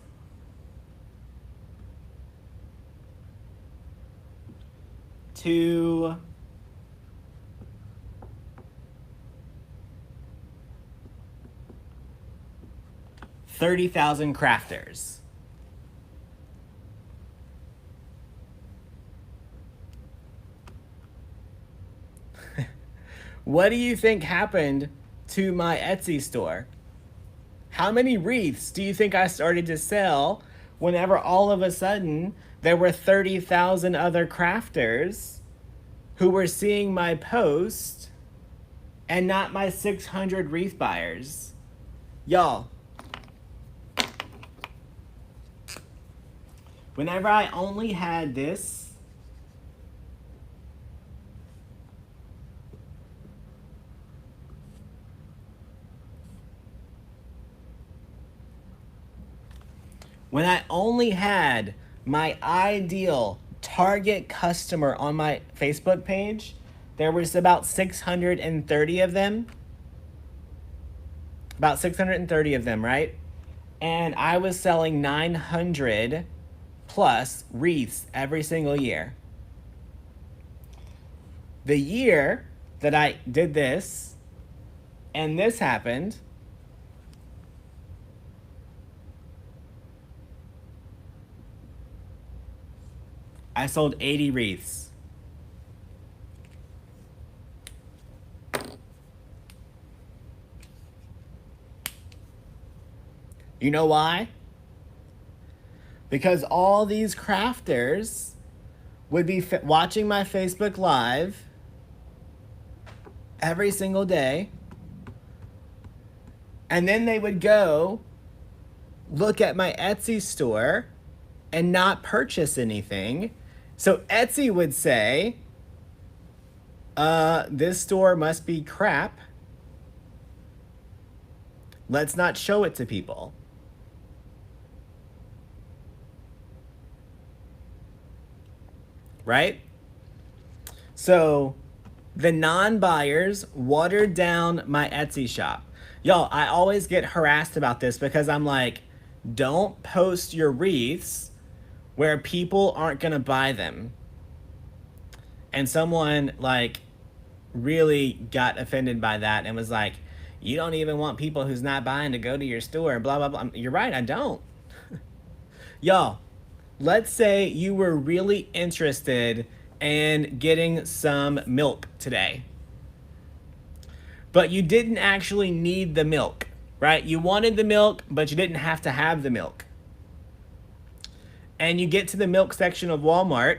to 30,000 crafters. What do you think happened to my Etsy store? How many wreaths do you think I started to sell whenever all of a sudden there were 30,000 other crafters who were seeing my post and not my 600 wreath buyers? Y'all, whenever I only had this, when I only had My ideal target customer on my Facebook page, there was about 630 of them. About 630 of them, right? And I was selling 900 plus wreaths every single year. The year that I did this and this happened, I sold 80 wreaths. You know why? Because all these crafters would be watching my Facebook Live every single day, and then they would go look at my Etsy store and not purchase anything. So Etsy would say, this store must be crap. Let's not show it to people. Right? So the non-buyers watered down my Etsy shop. Y'all, I always get harassed about this because I'm like, don't post your wreaths where people aren't gonna buy them. And someone like really got offended by that and was like, you don't even want people who's not buying to go to your store, blah, blah, blah. You're right, I don't. Y'all, let's say you were really interested in getting some milk today, but you didn't actually need the milk, right? You wanted the milk, but you didn't have to have the milk. And you get to the milk section of Walmart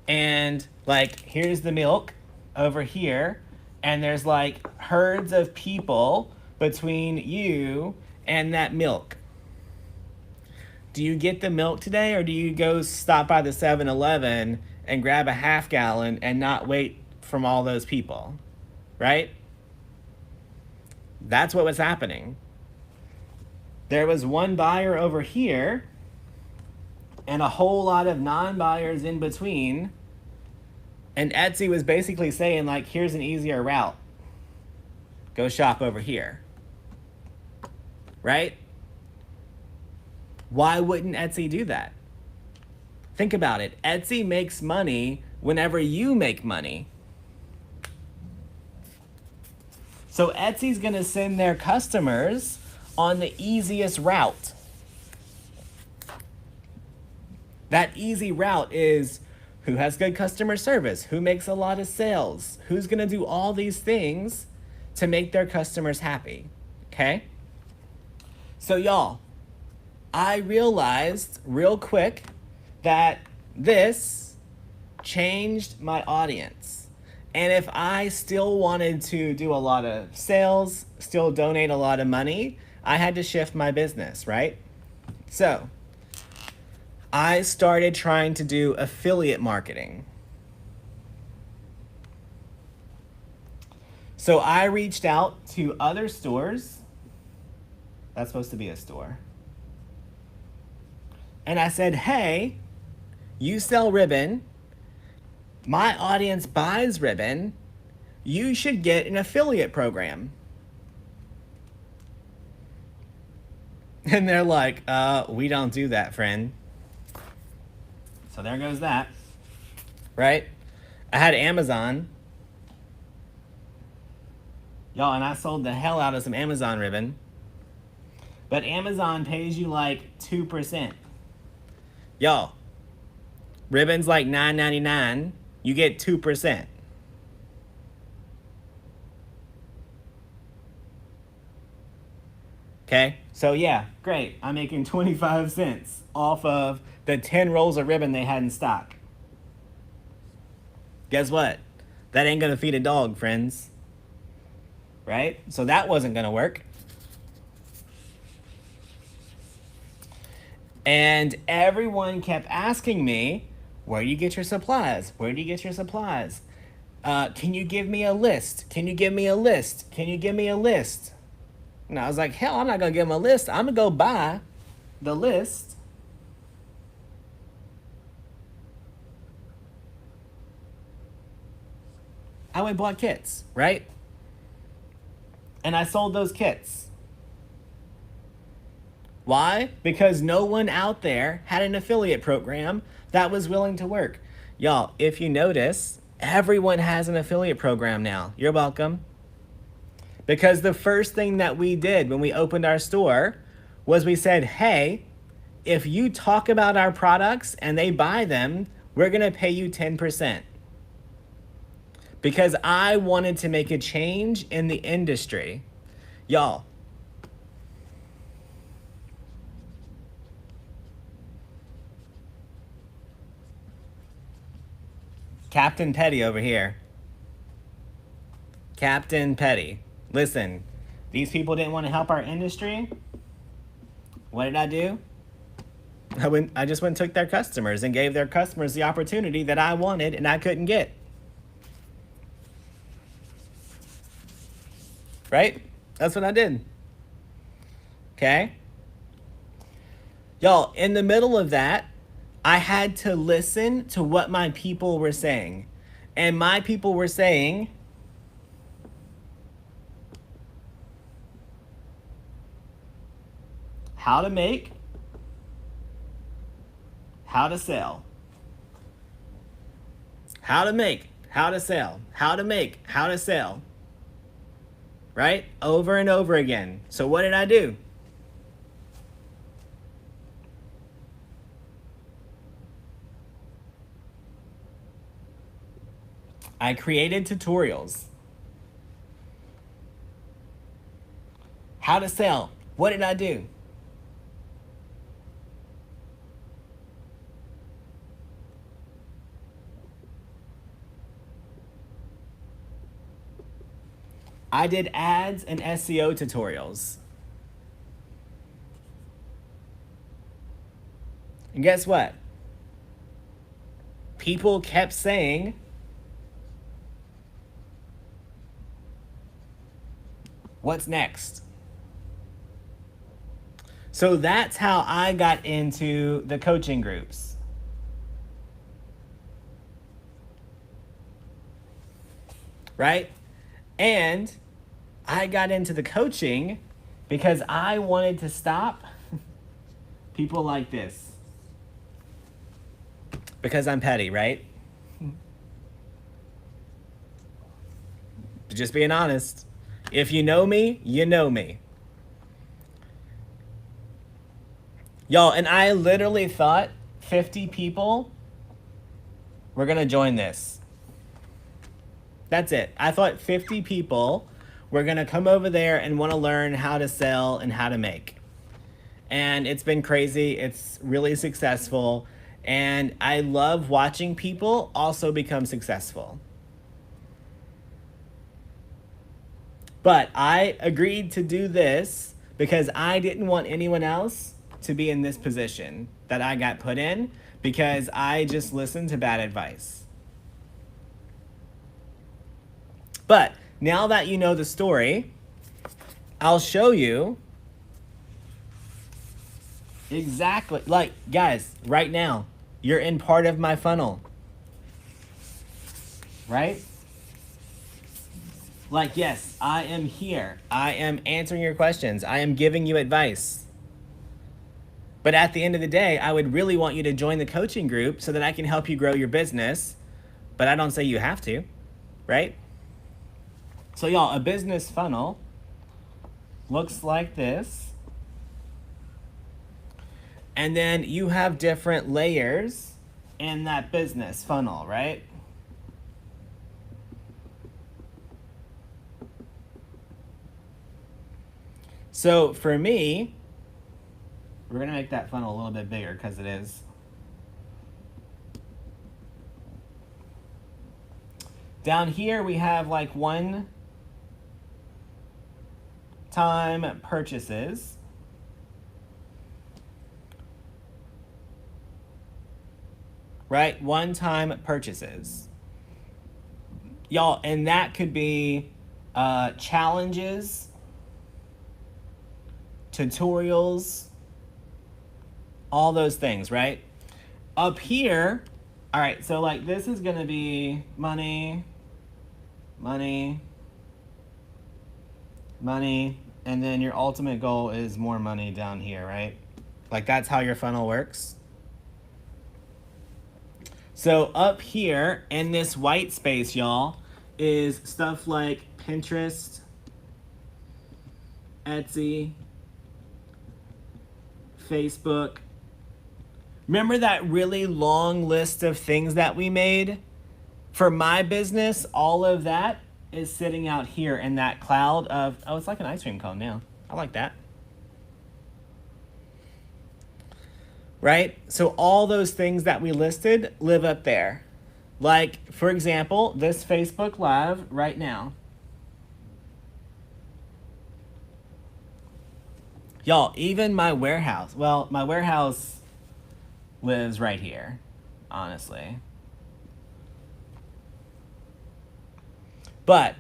and like, here's the milk over here. And there's like herds of people between you and that milk. Do you get the milk today, or do you go stop by the 7-Eleven and grab a half gallon and not wait from all those people, right? That's what was happening. There was one buyer over here and a whole lot of non-buyers in between. And Etsy was basically saying like, here's an easier route. Go shop over here, right? Why wouldn't Etsy do that? Think about it. Etsy makes money whenever you make money. So Etsy's gonna send their customers on the easiest route. That easy route is who has good customer service, who makes a lot of sales, who's gonna do all these things to make their customers happy, okay? So y'all, I realized real quick that this changed my audience. And if I still wanted to do a lot of sales, still donate a lot of money, I had to shift my business, right? So I started trying to do affiliate marketing. So I reached out to other stores. That's supposed to be a store. And I said, hey, you sell ribbon. My audience buys ribbon. You should get an affiliate program. And they're like, we don't do that, friend. So there goes that, right? I had Amazon. Y'all, and I sold the hell out of some Amazon ribbon. But Amazon pays you like 2%. Y'all, ribbon's like $9.99. You get 2%. Okay, so yeah, great. I'm making 25 cents off of the 10 rolls of ribbon they had in stock. Guess what? That ain't gonna feed a dog, friends. Right? So that wasn't gonna work. And everyone kept asking me, where do you get your supplies? Where do you get your supplies? Can you give me a list? Can you give me a list? Can you give me a list? And I was like, hell, I'm not going to give them a list. I'm going to go buy the list. I went and bought kits, right? And I sold those kits. Why? Because no one out there had an affiliate program that was willing to work. Y'all, if you notice, everyone has an affiliate program now. You're welcome. Because the first thing that we did when we opened our store was we said, hey, if you talk about our products and they buy them, we're going to pay you 10%. Because I wanted to make a change in the industry. Y'all, Captain Petty over here. Captain Petty. Listen, these people didn't want to help our industry. What did I do? I just went and took their customers and gave their customers the opportunity that I wanted and I couldn't get. Right? That's what I did. Okay? Y'all, in the middle of that, I had to listen to what my people were saying. And my people were saying, how to make, how to sell. How to make, how to sell. How to make, how to sell. Right? Over and over again. So what did I do? I created tutorials. How to sell. What did I do? I did ads and SEO tutorials. And guess what? People kept saying, what's next? So that's how I got into the coaching groups. Right? And I got into the coaching because I wanted to stop people like this. Because I'm petty, right? Just being honest. If you know me, you know me. Y'all, and I literally thought 50 people were going to join this. That's it. I thought 50 people were going to come over there and want to learn how to sell and how to make. And it's been crazy. It's really successful. And I love watching people also become successful. But I agreed to do this because I didn't want anyone else to be in this position that I got put in because I just listened to bad advice. But now that you know the story, I'll show you exactly, like, guys, right now, you're in part of my funnel. Right? Like, yes, I am here. I am answering your questions. I am giving you advice. But at the end of the day, I would really want you to join the coaching group so that I can help you grow your business. But I don't say you have to, right? So y'all, a business funnel looks like this. And then you have different layers in that business funnel, right? So for me, we're going to make that funnel a little bit bigger because it is. Down here we have like one-time purchases. Right? One-time purchases. Y'all, and that could be challenges, tutorials, all those things, right? Up here, all right, so like this is gonna be money, money, money, and then your ultimate goal is more money down here, right? Like that's how your funnel works. So up here in this white space, y'all, is stuff like Pinterest, Etsy, Facebook. Remember that really long list of things that we made? For my business, all of that is sitting out here in that cloud of, oh, it's like an ice cream cone now. I like that. Right? So all those things that we listed live up there. Like, for example, this Facebook Live right now. Y'all, even my warehouse. Well, my warehouse lives right here, honestly. But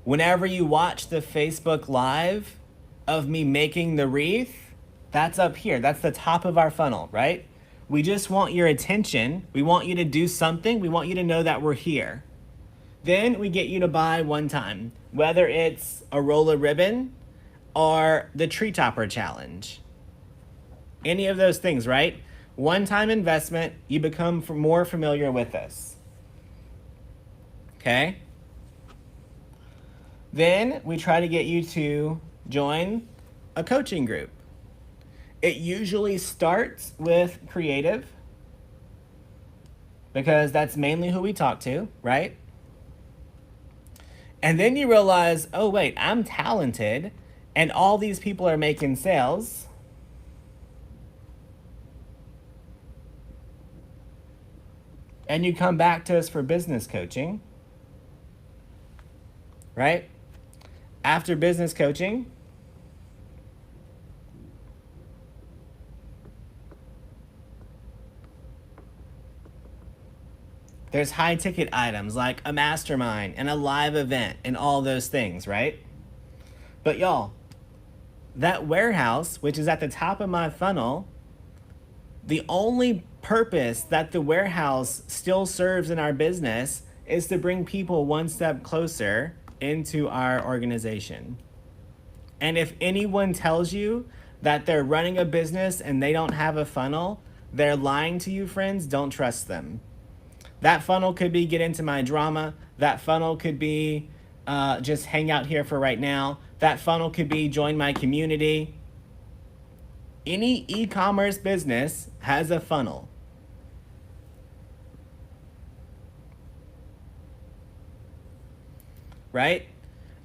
whenever you watch the Facebook Live of me making the wreath, that's up here. That's the top of our funnel, right? We just want your attention. We want you to do something. We want you to know that we're here. Then we get you to buy one time, whether it's a roll of ribbon or the tree topper challenge. Any of those things, right? One-time investment, you become more familiar with us. Okay? Then we try to get you to join a coaching group. It usually starts with creative because that's mainly who we talk to, right? And then you realize, oh wait, I'm talented and all these people are making sales. And you come back to us for business coaching, right? After business coaching, there's high ticket items like a mastermind and a live event and all those things, right? But y'all, that warehouse, which is at the top of my funnel, the only purpose that the warehouse still serves in our business is to bring people one step closer into our organization. And if anyone tells you that they're running a business and they don't have a funnel, they're lying to you, friends. Don't trust them. That funnel could be get into my drama. That funnel could be just hang out here for right now. That funnel could be join my community. Any e-commerce business has a funnel. Right?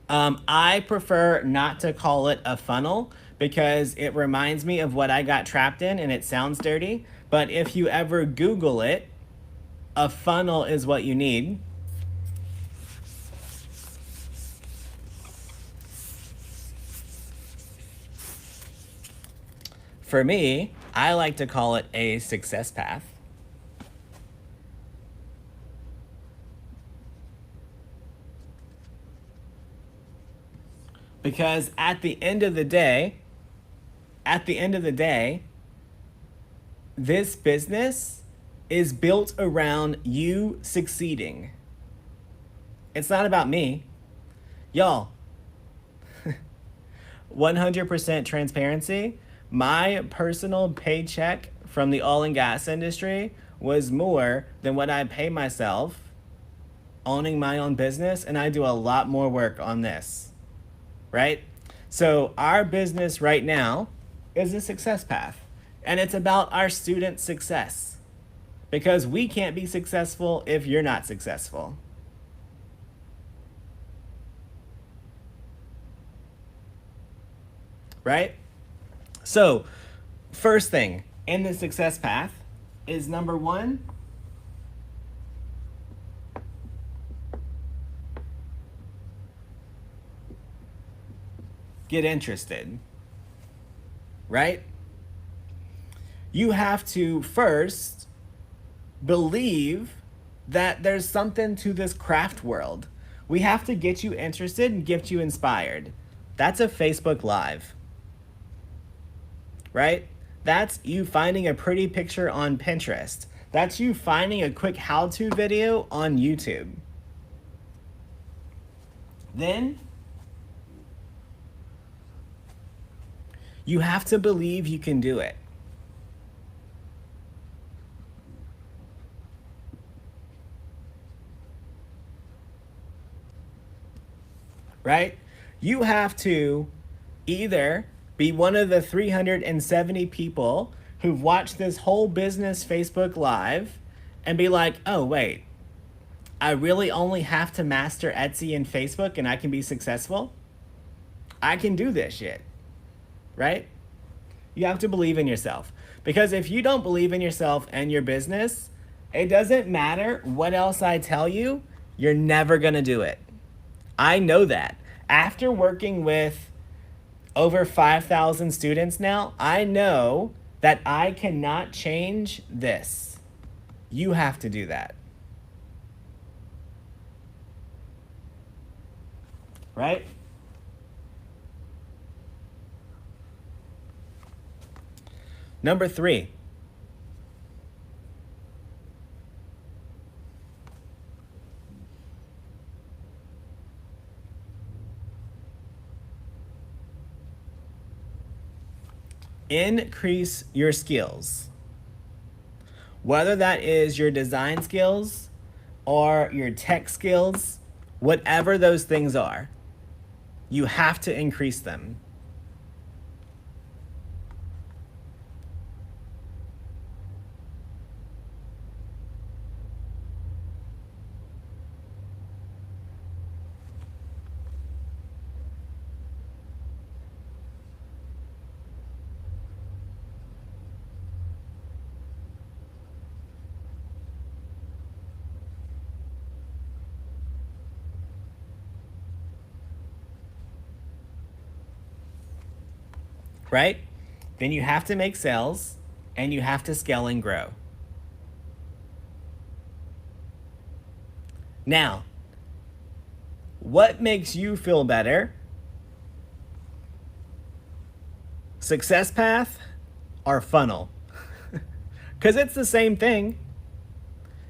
I prefer not to call it a funnel because it reminds me of what I got trapped in and it sounds dirty. But if you ever Google it, a funnel is what you need. For me, I like to call it a success path. Because at the end of the day, this business is built around you succeeding. It's not about me. Y'all, 100% transparency, my personal paycheck from the oil and gas industry was more than what I pay myself owning my own business, and I do a lot more work on this. Right? So our business right now is a success path, and it's about our student success because we can't be successful if you're not successful. Right? So first thing in the success path is number one, get interested, right? You have to first believe that there's something to this craft world. We have to get you interested and get you inspired. That's a Facebook Live, right? That's you finding a pretty picture on Pinterest. That's you finding a quick how-to video on YouTube. then you have to believe you can do it. Right? You have to either be one of the 370 people who've watched this whole business Facebook Live and be like, oh, wait, I really only have to master Etsy and Facebook and I can be successful? I can do this shit. Right? You have to believe in yourself. Because if you don't believe in yourself and your business, it doesn't matter what else I tell you, you're never going to do it. I know that. After working with over 5,000 students now, I know that I cannot change this. You have to do that. Right? Number 3. Increase your skills. Whether that is your design skills or your tech skills, whatever those things are, you have to increase them. Right? Then you have to make sales and you have to scale and grow. Now, what makes you feel better? Success path or funnel? Because it's the same thing,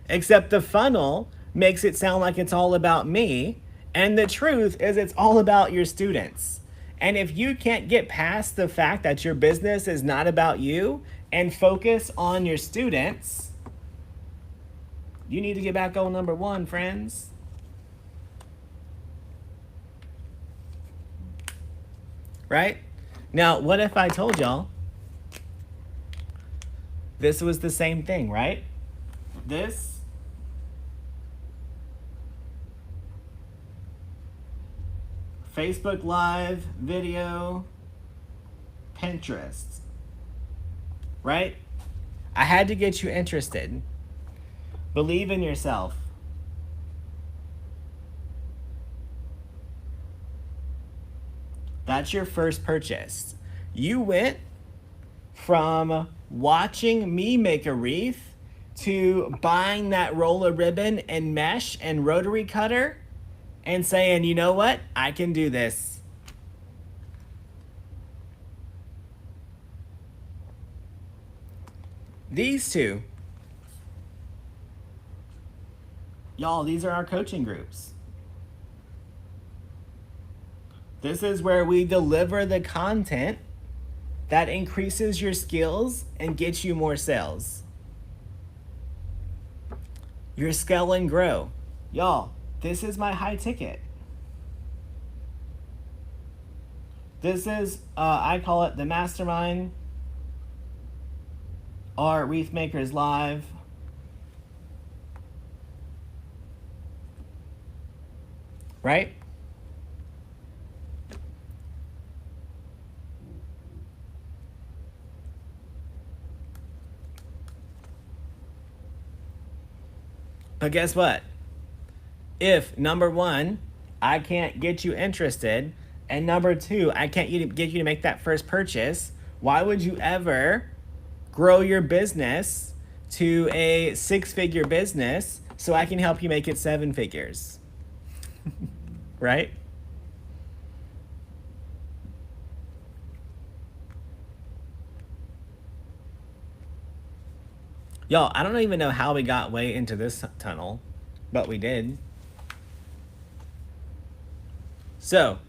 except the funnel makes it sound like it's all about me, and the truth is it's all about your students. And if you can't get past the fact that your business is not about you and focus on your students, you need to get back on number 1, friends. Right? Now, what if I told y'all this was the same thing, right? This Facebook Live video, Pinterest, right? I had to get you interested. Believe in yourself. That's your first purchase. You went from watching me make a wreath to buying that roll of ribbon and mesh and rotary cutter and saying, you know what? I can do this. These two. Y'all, these are our coaching groups. This is where we deliver the content that increases your skills and gets you more sales. Your scale and grow. Y'all, this is my high ticket. This is, I call it the Mastermind or Wreath Makers Live. Right? But guess what? If number 1, I can't get you interested, and number 2, I can't get you to make that first purchase, why would you ever grow your business to a 6-figure business so I can help you make it 7 figures? Right? Y'all, I don't even know how we got way into this tunnel, but we did. So,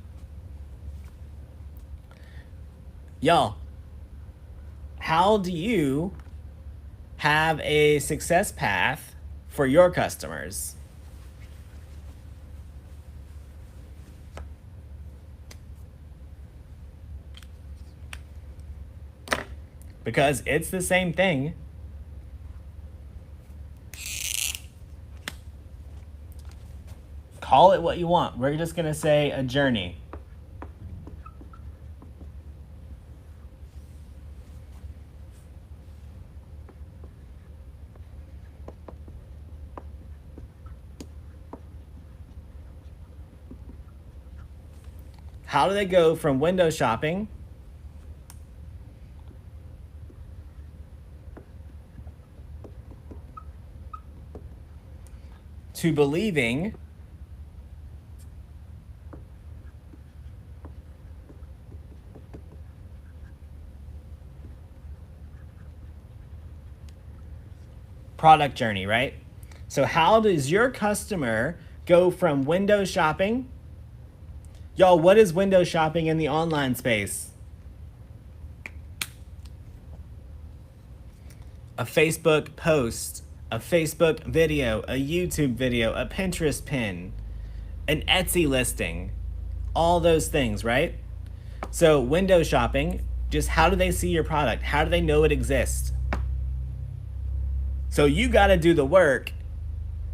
y'all, how do you have a success path for your customers? Because it's the same thing. Call it what you want. We're just going to say a journey. How do they go from window shopping to believing product journey, right? So how does your customer go from window shopping? Y'all, what is window shopping in the online space? A Facebook post, a Facebook video, a YouTube video, a Pinterest pin, an Etsy listing, all those things, right? So window shopping, just how do they see your product? How do they know it exists? So you got to do the work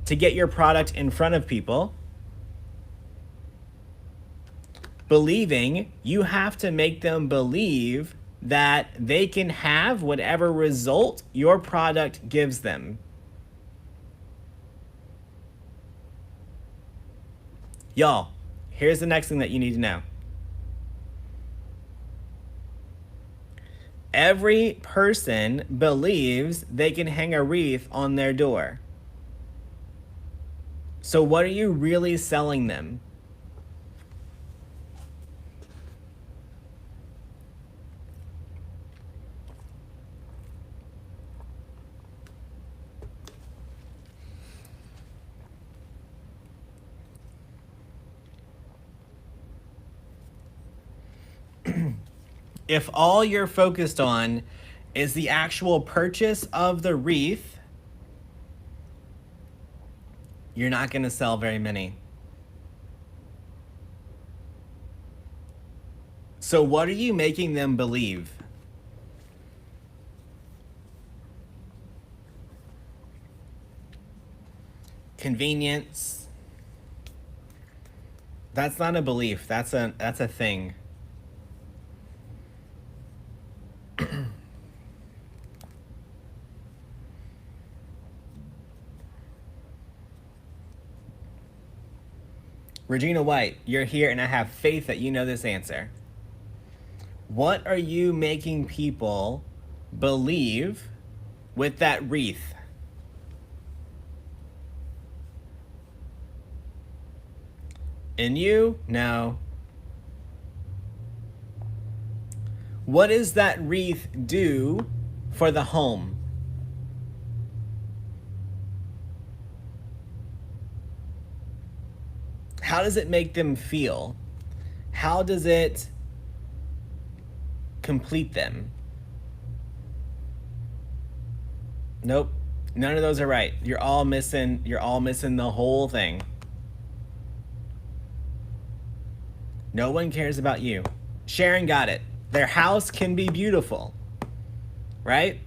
to get your product in front of people. Believing, you have to make them believe that they can have whatever result your product gives them. Y'all, here's the next thing that you need to know. Every person believes they can hang a wreath on their door. So what are you really selling them? If all you're focused on is the actual purchase of the wreath, you're not going to sell very many. So what are you making them believe? Convenience. That's not a belief. That's a thing. Regina White, you're here and I have faith that you know this answer. What are you making people believe with that wreath? In you? No. What does that wreath do for the home? How does it make them feel? How does it complete them? Nope. None of those are right. You're all missing the whole thing. No one cares about you. Sharon got it. Their house can be beautiful, right?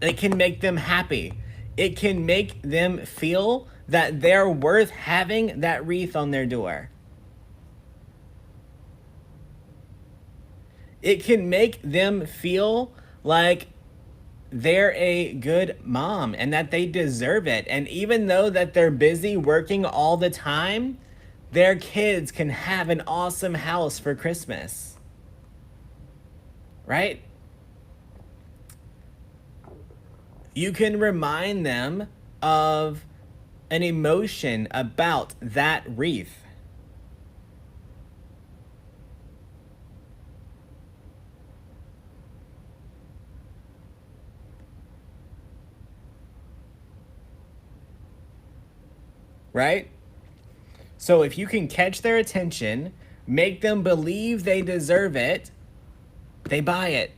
It can make them happy. It can make them feel that they're worth having that wreath on their door. It can make them feel like they're a good mom and that they deserve it. And even though that they're busy working all the time, their kids can have an awesome house for Christmas. Right? You can remind them of an emotion about that wreath. Right? So if you can catch their attention, make them believe they deserve it, they buy it.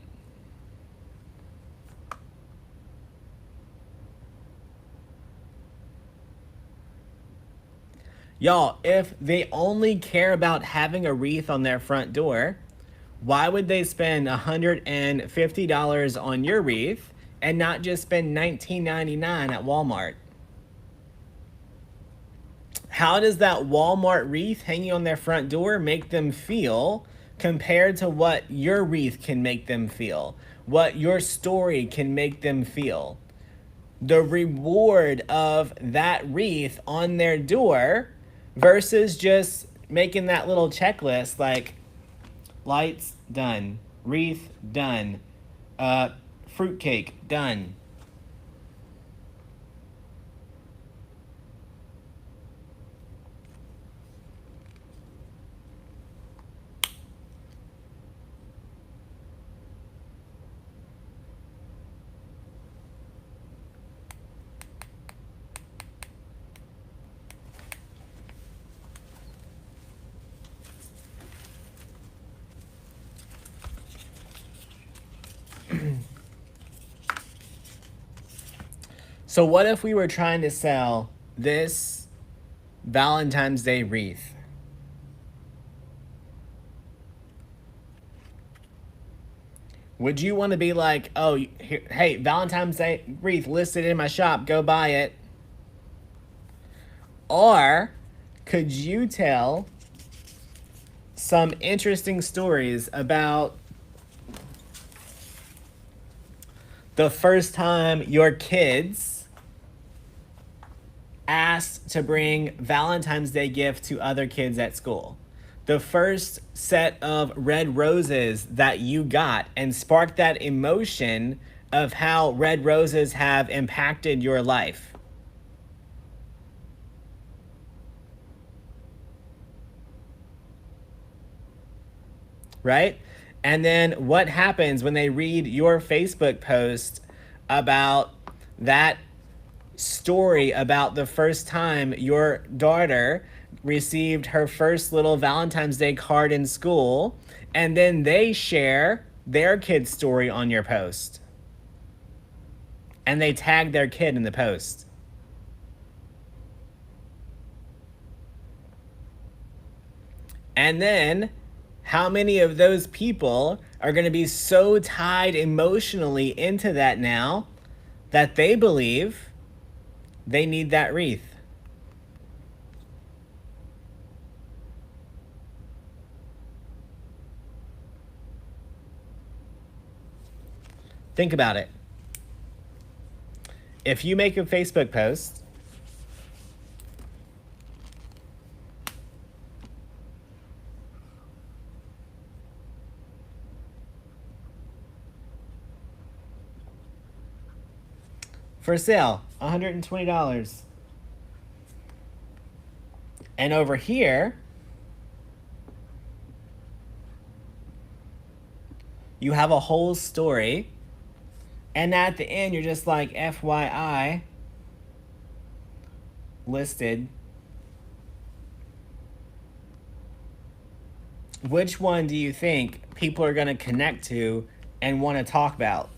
Y'all, if they only care about having a wreath on their front door, why would they spend $150 on your wreath and not just spend $19.99 at Walmart? How does that Walmart wreath hanging on their front door make them feel compared to what your wreath can make them feel? What your story can make them feel? The reward of that wreath on their door versus just making that little checklist like lights done, wreath done, fruitcake done. So what if we were trying to sell this Valentine's Day wreath? Would you want to be like, oh, here, hey, Valentine's Day wreath listed in my shop, go buy it? Or could you tell some interesting stories about the first time your kids asked to bring Valentine's Day gift to other kids at school? The first set of red roses that you got and sparked that emotion of how red roses have impacted your life. Right? And then what happens when they read your Facebook post about that story about the first time your daughter received her first little Valentine's Day card in school, and then they share their kid's story on your post. And they tag their kid in the post. And then how many of those people are going to be so tied emotionally into that now that they believe they need that wreath? Think about it. If you make a Facebook post for sale, $120. And over here, you have a whole story. And at the end, you're just like, FYI, listed. Which one do you think people are going to connect to and want to talk about?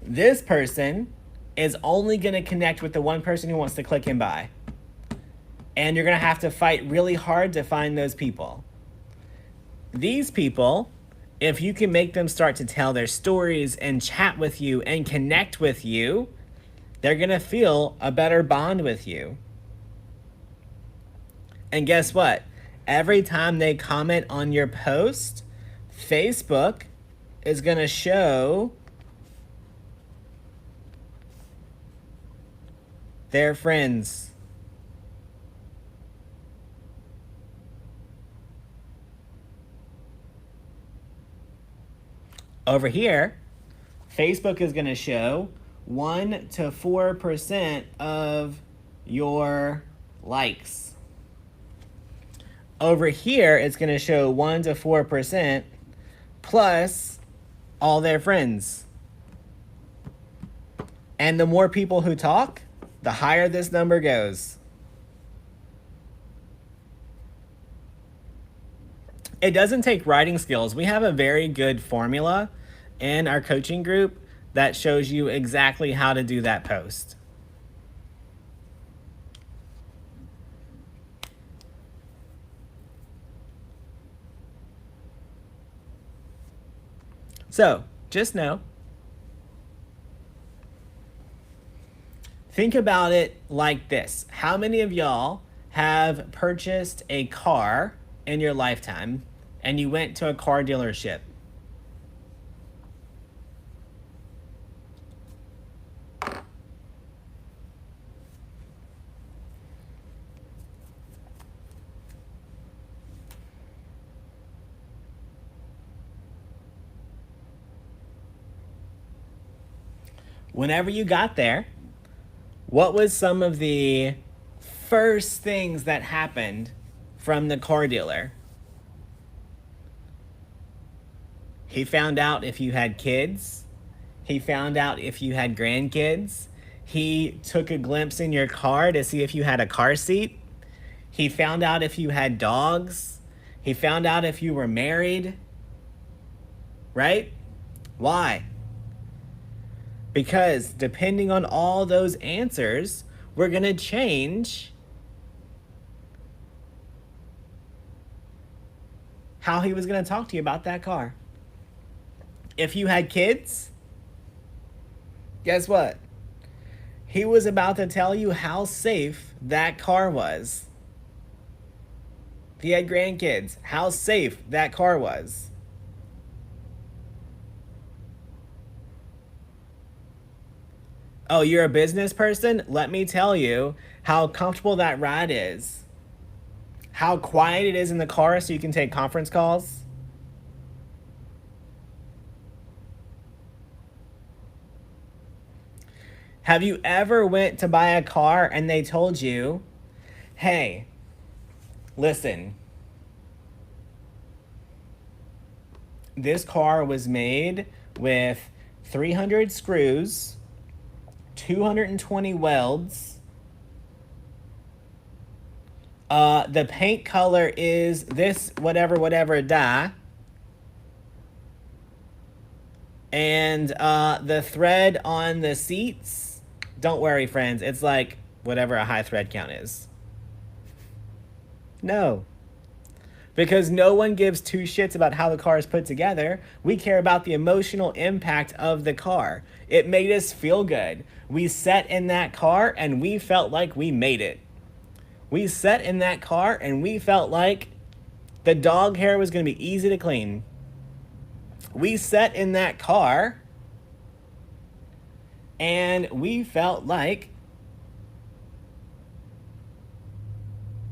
This person is only going to connect with the one person who wants to click and buy. And you're going to have to fight really hard to find those people. These people, if you can make them start to tell their stories and chat with you and connect with you, they're going to feel a better bond with you. And guess what? Every time they comment on your post, Facebook is going to show their friends. Over here, Facebook is going to show 1 to 4% of your likes. Over here, it's going to show 1 to 4% plus all their friends. And the more people who talk, the higher this number goes. It doesn't take writing skills. We have a very good formula in our coaching group that shows you exactly how to do that post. So just know, think about it like this. How many of y'all have purchased a car in your lifetime and you went to a car dealership? Whenever you got there, what was some of the first things that happened from the car dealer? He found out if you had kids. He found out if you had grandkids. He took a glimpse in your car to see if you had a car seat. He found out if you had dogs. He found out if you were married. Right? Why? Because depending on all those answers, we're going to change how he was going to talk to you about that car. If you had kids, guess what? He was about to tell you how safe that car was. If you had grandkids, how safe that car was. Oh, you're a business person? Let me tell you how comfortable that ride is. How quiet it is in the car so you can take conference calls. Have you ever went to buy a car and they told you, hey, listen, this car was made with 300 screws, 220 welds. The paint color is this whatever dye. And the thread on the seats, don't worry, friends, it's like whatever a high thread count is. No. Because no one gives two shits about how the car is put together. We care about the emotional impact of the car. It made us feel good. We sat in that car and we felt like we made it. We sat in that car and we felt like the dog hair was going to be easy to clean. We sat in that car and we felt like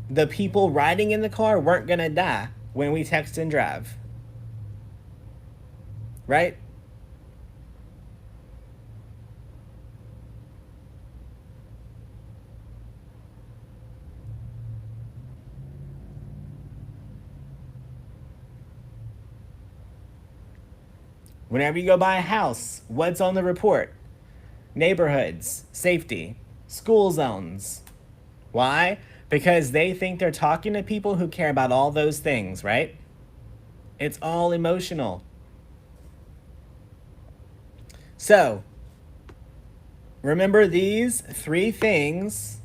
the people riding in the car weren't going to die when we text and drive. Right? Whenever you go buy a house, what's on the report? Neighborhoods, safety, school zones. Why? Because they think they're talking to people who care about all those things, right? It's all emotional. So, remember these 3 things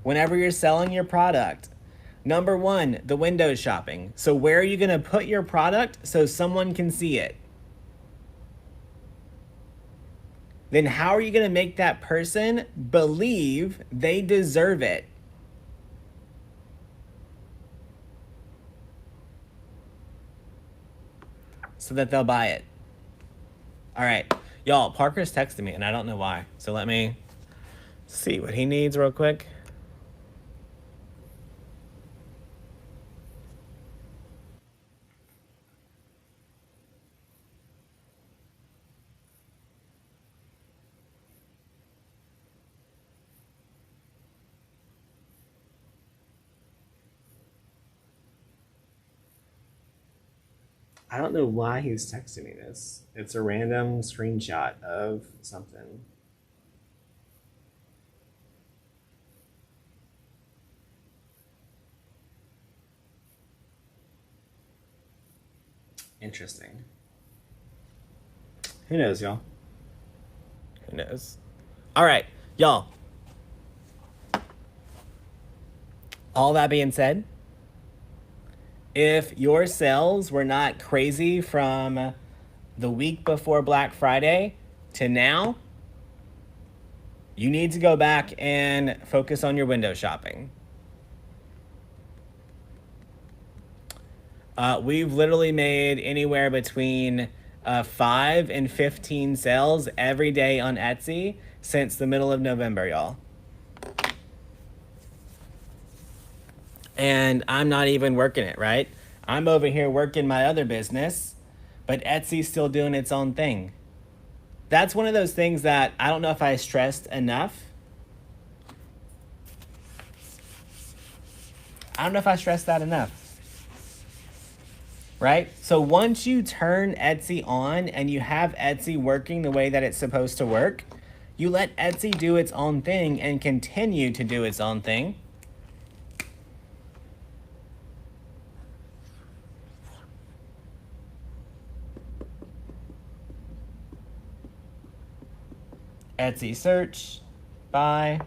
whenever you're selling your product. Number 1, the window shopping. So where are you going to put your product so someone can see it? Then how are you going to make that person believe they deserve it? So that they'll buy it. All right. Y'all, Parker's texting me and I don't know why. So let me see what he needs real quick. I don't know why he's texting me this. It's a random screenshot of something. Interesting. Who knows, y'all? Who knows? All right, y'all. All that being said, if your sales were not crazy from the week before Black Friday to now, you need to go back and focus on your window shopping. We've literally made anywhere between 5 and 15 sales every day on Etsy since the middle of November, y'all. And I'm not even working it, right? I'm over here working my other business, but Etsy's still doing its own thing. That's one of those things that I don't know if I stressed enough. I don't know if I stressed that enough. Right? So once you turn Etsy on and you have Etsy working the way that it's supposed to work, you let Etsy do its own thing and continue to do its own thing. Etsy search, buy.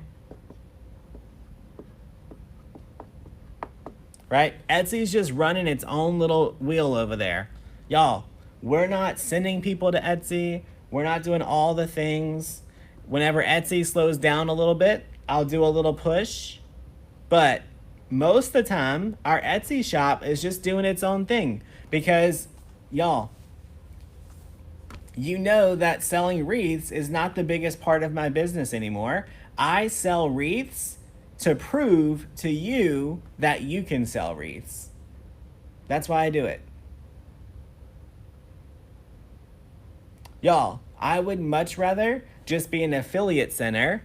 Right? Etsy's just running its own little wheel over there. Y'all, we're not sending people to Etsy. We're not doing all the things. Whenever Etsy slows down a little bit, I'll do a little push. But most of the time, our Etsy shop is just doing its own thing. Because, y'all, you know that selling wreaths is not the biggest part of my business anymore. I sell wreaths to prove to you that you can sell wreaths. That's why I do it. Y'all, I would much rather just be an affiliate center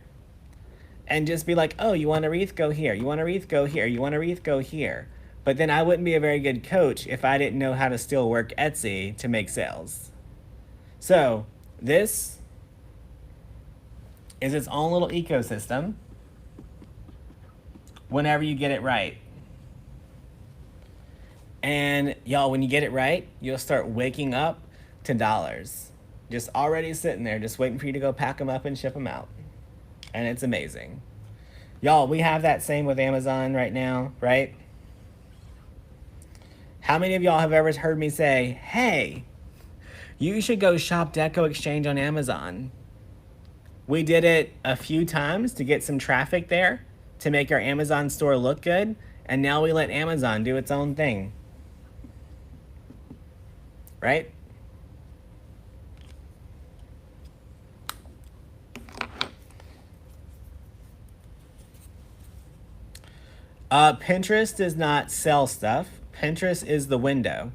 and just be like, oh, you want a wreath? Go here. You want a wreath? Go here. You want a wreath? Go here. But then I wouldn't be a very good coach if I didn't know how to still work Etsy to make sales. So this is its own little ecosystem whenever you get it right. And y'all, when you get it right, you'll start waking up to dollars. Just already sitting there, just waiting for you to go pack them up and ship them out. And it's amazing. Y'all, we have that same with Amazon right now, right? How many of y'all have ever heard me say, hey, you should go shop Deco Exchange on Amazon? We did it a few times to get some traffic there, to make our Amazon store look good, and now we let Amazon do its own thing. Right? Pinterest does not sell stuff. Pinterest is the window.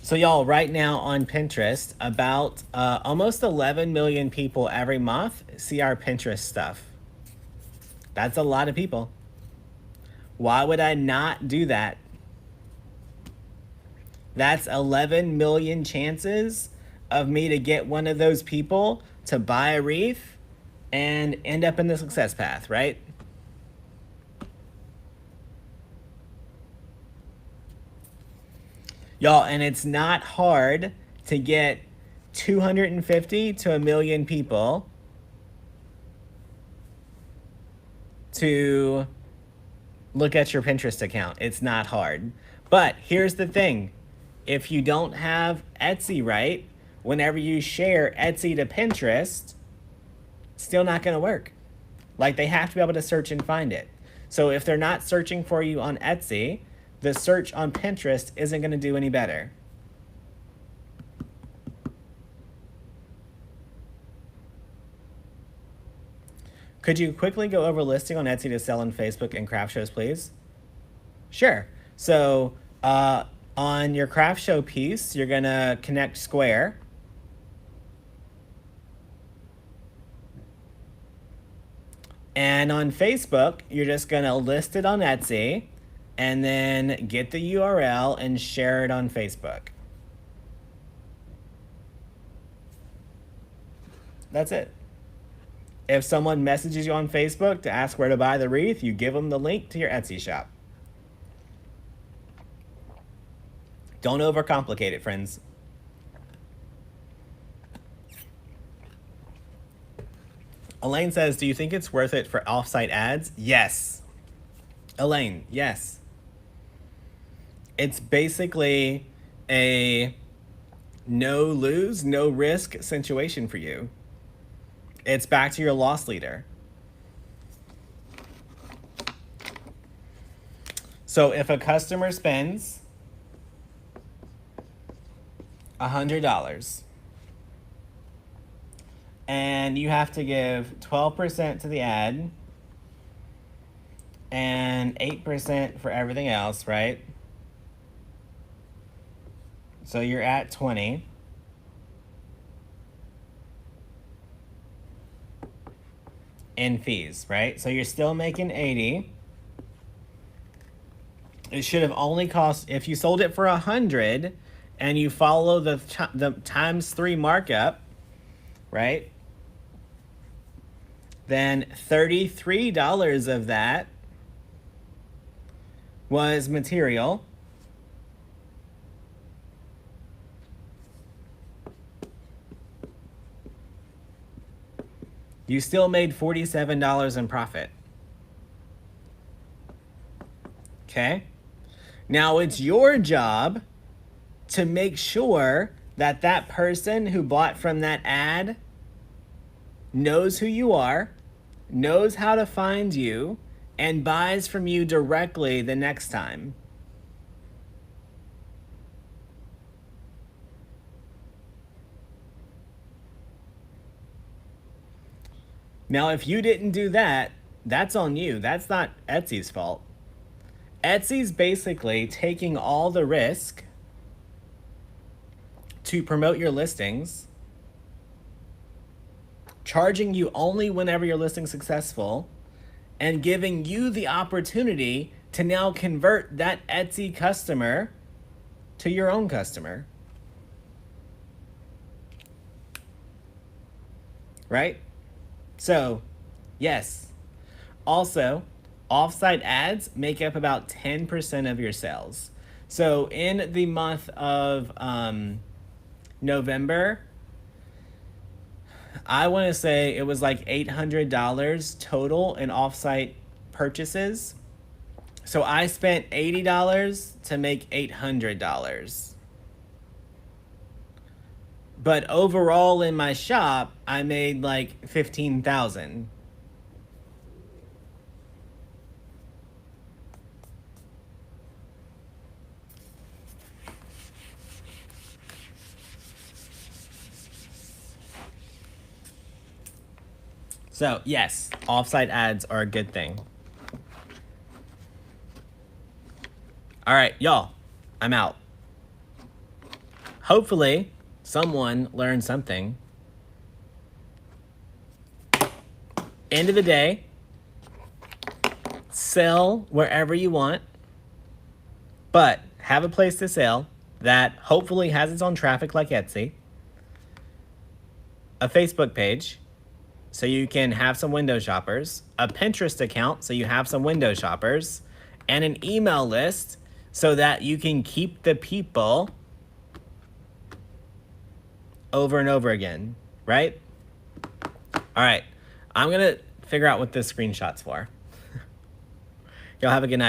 So y'all, right now on Pinterest, about almost 11 million people every month see our Pinterest stuff. That's a lot of people. Why would I not do that? That's 11 million chances of me to get one of those people to buy a wreath and end up in the success path, right? Y'all, and it's not hard to get 250 to 1 million people to look at your Pinterest account. It's not hard. But here's the thing. If you don't have Etsy right, whenever you share Etsy to Pinterest, it's still not going to work. Like, they have to be able to search and find it. So if they're not searching for you on Etsy, the search on Pinterest isn't going to do any better. Could you quickly go over listing on Etsy to sell on Facebook and craft shows, please? Sure. So on your craft show piece, you're going to connect Square. And on Facebook, you're just going to list it on Etsy and then get the URL and share it on Facebook. That's it. If someone messages you on Facebook to ask where to buy the wreath, you give them the link to your Etsy shop. Don't overcomplicate it, friends. Elaine says, do you think it's worth it for offsite ads? Yes. Elaine, yes. It's basically a no lose, no risk situation for you. It's back to your loss leader. So if a customer spends $100 and you have to give 12% to the ad and 8% for everything else, right? So you're at 20. In fees, right? So you're still making 80. It should have only cost, if you sold it for 100 and you follow the times 3 markup, right? Then $33 of that was material. You still made $47 in profit. Okay? Now it's your job to make sure that that person who bought from that ad knows who you are, knows how to find you, and buys from you directly the next time. Now, if you didn't do that, that's on you. That's not Etsy's fault. Etsy's basically taking all the risk to promote your listings, charging you only whenever your listing's successful, and giving you the opportunity to now convert that Etsy customer to your own customer. Right? So, yes. Also, offsite ads make up about 10% of your sales. So in the month of November, I want to say it was like $800 total in offsite purchases. So I spent $80 to make $800. But overall in my shop, I made like $15,000. So yes, offsite ads are a good thing. All right, y'all, I'm out. Hopefully someone learned something. End of the day, sell wherever you want, but have a place to sell that hopefully has its own traffic like Etsy, a Facebook page so you can have some window shoppers, a Pinterest account so you have some window shoppers, and an email list so that you can keep the people over and over again, right? All right, I'm gonna figure out what this screenshot's for. Y'all have a good night.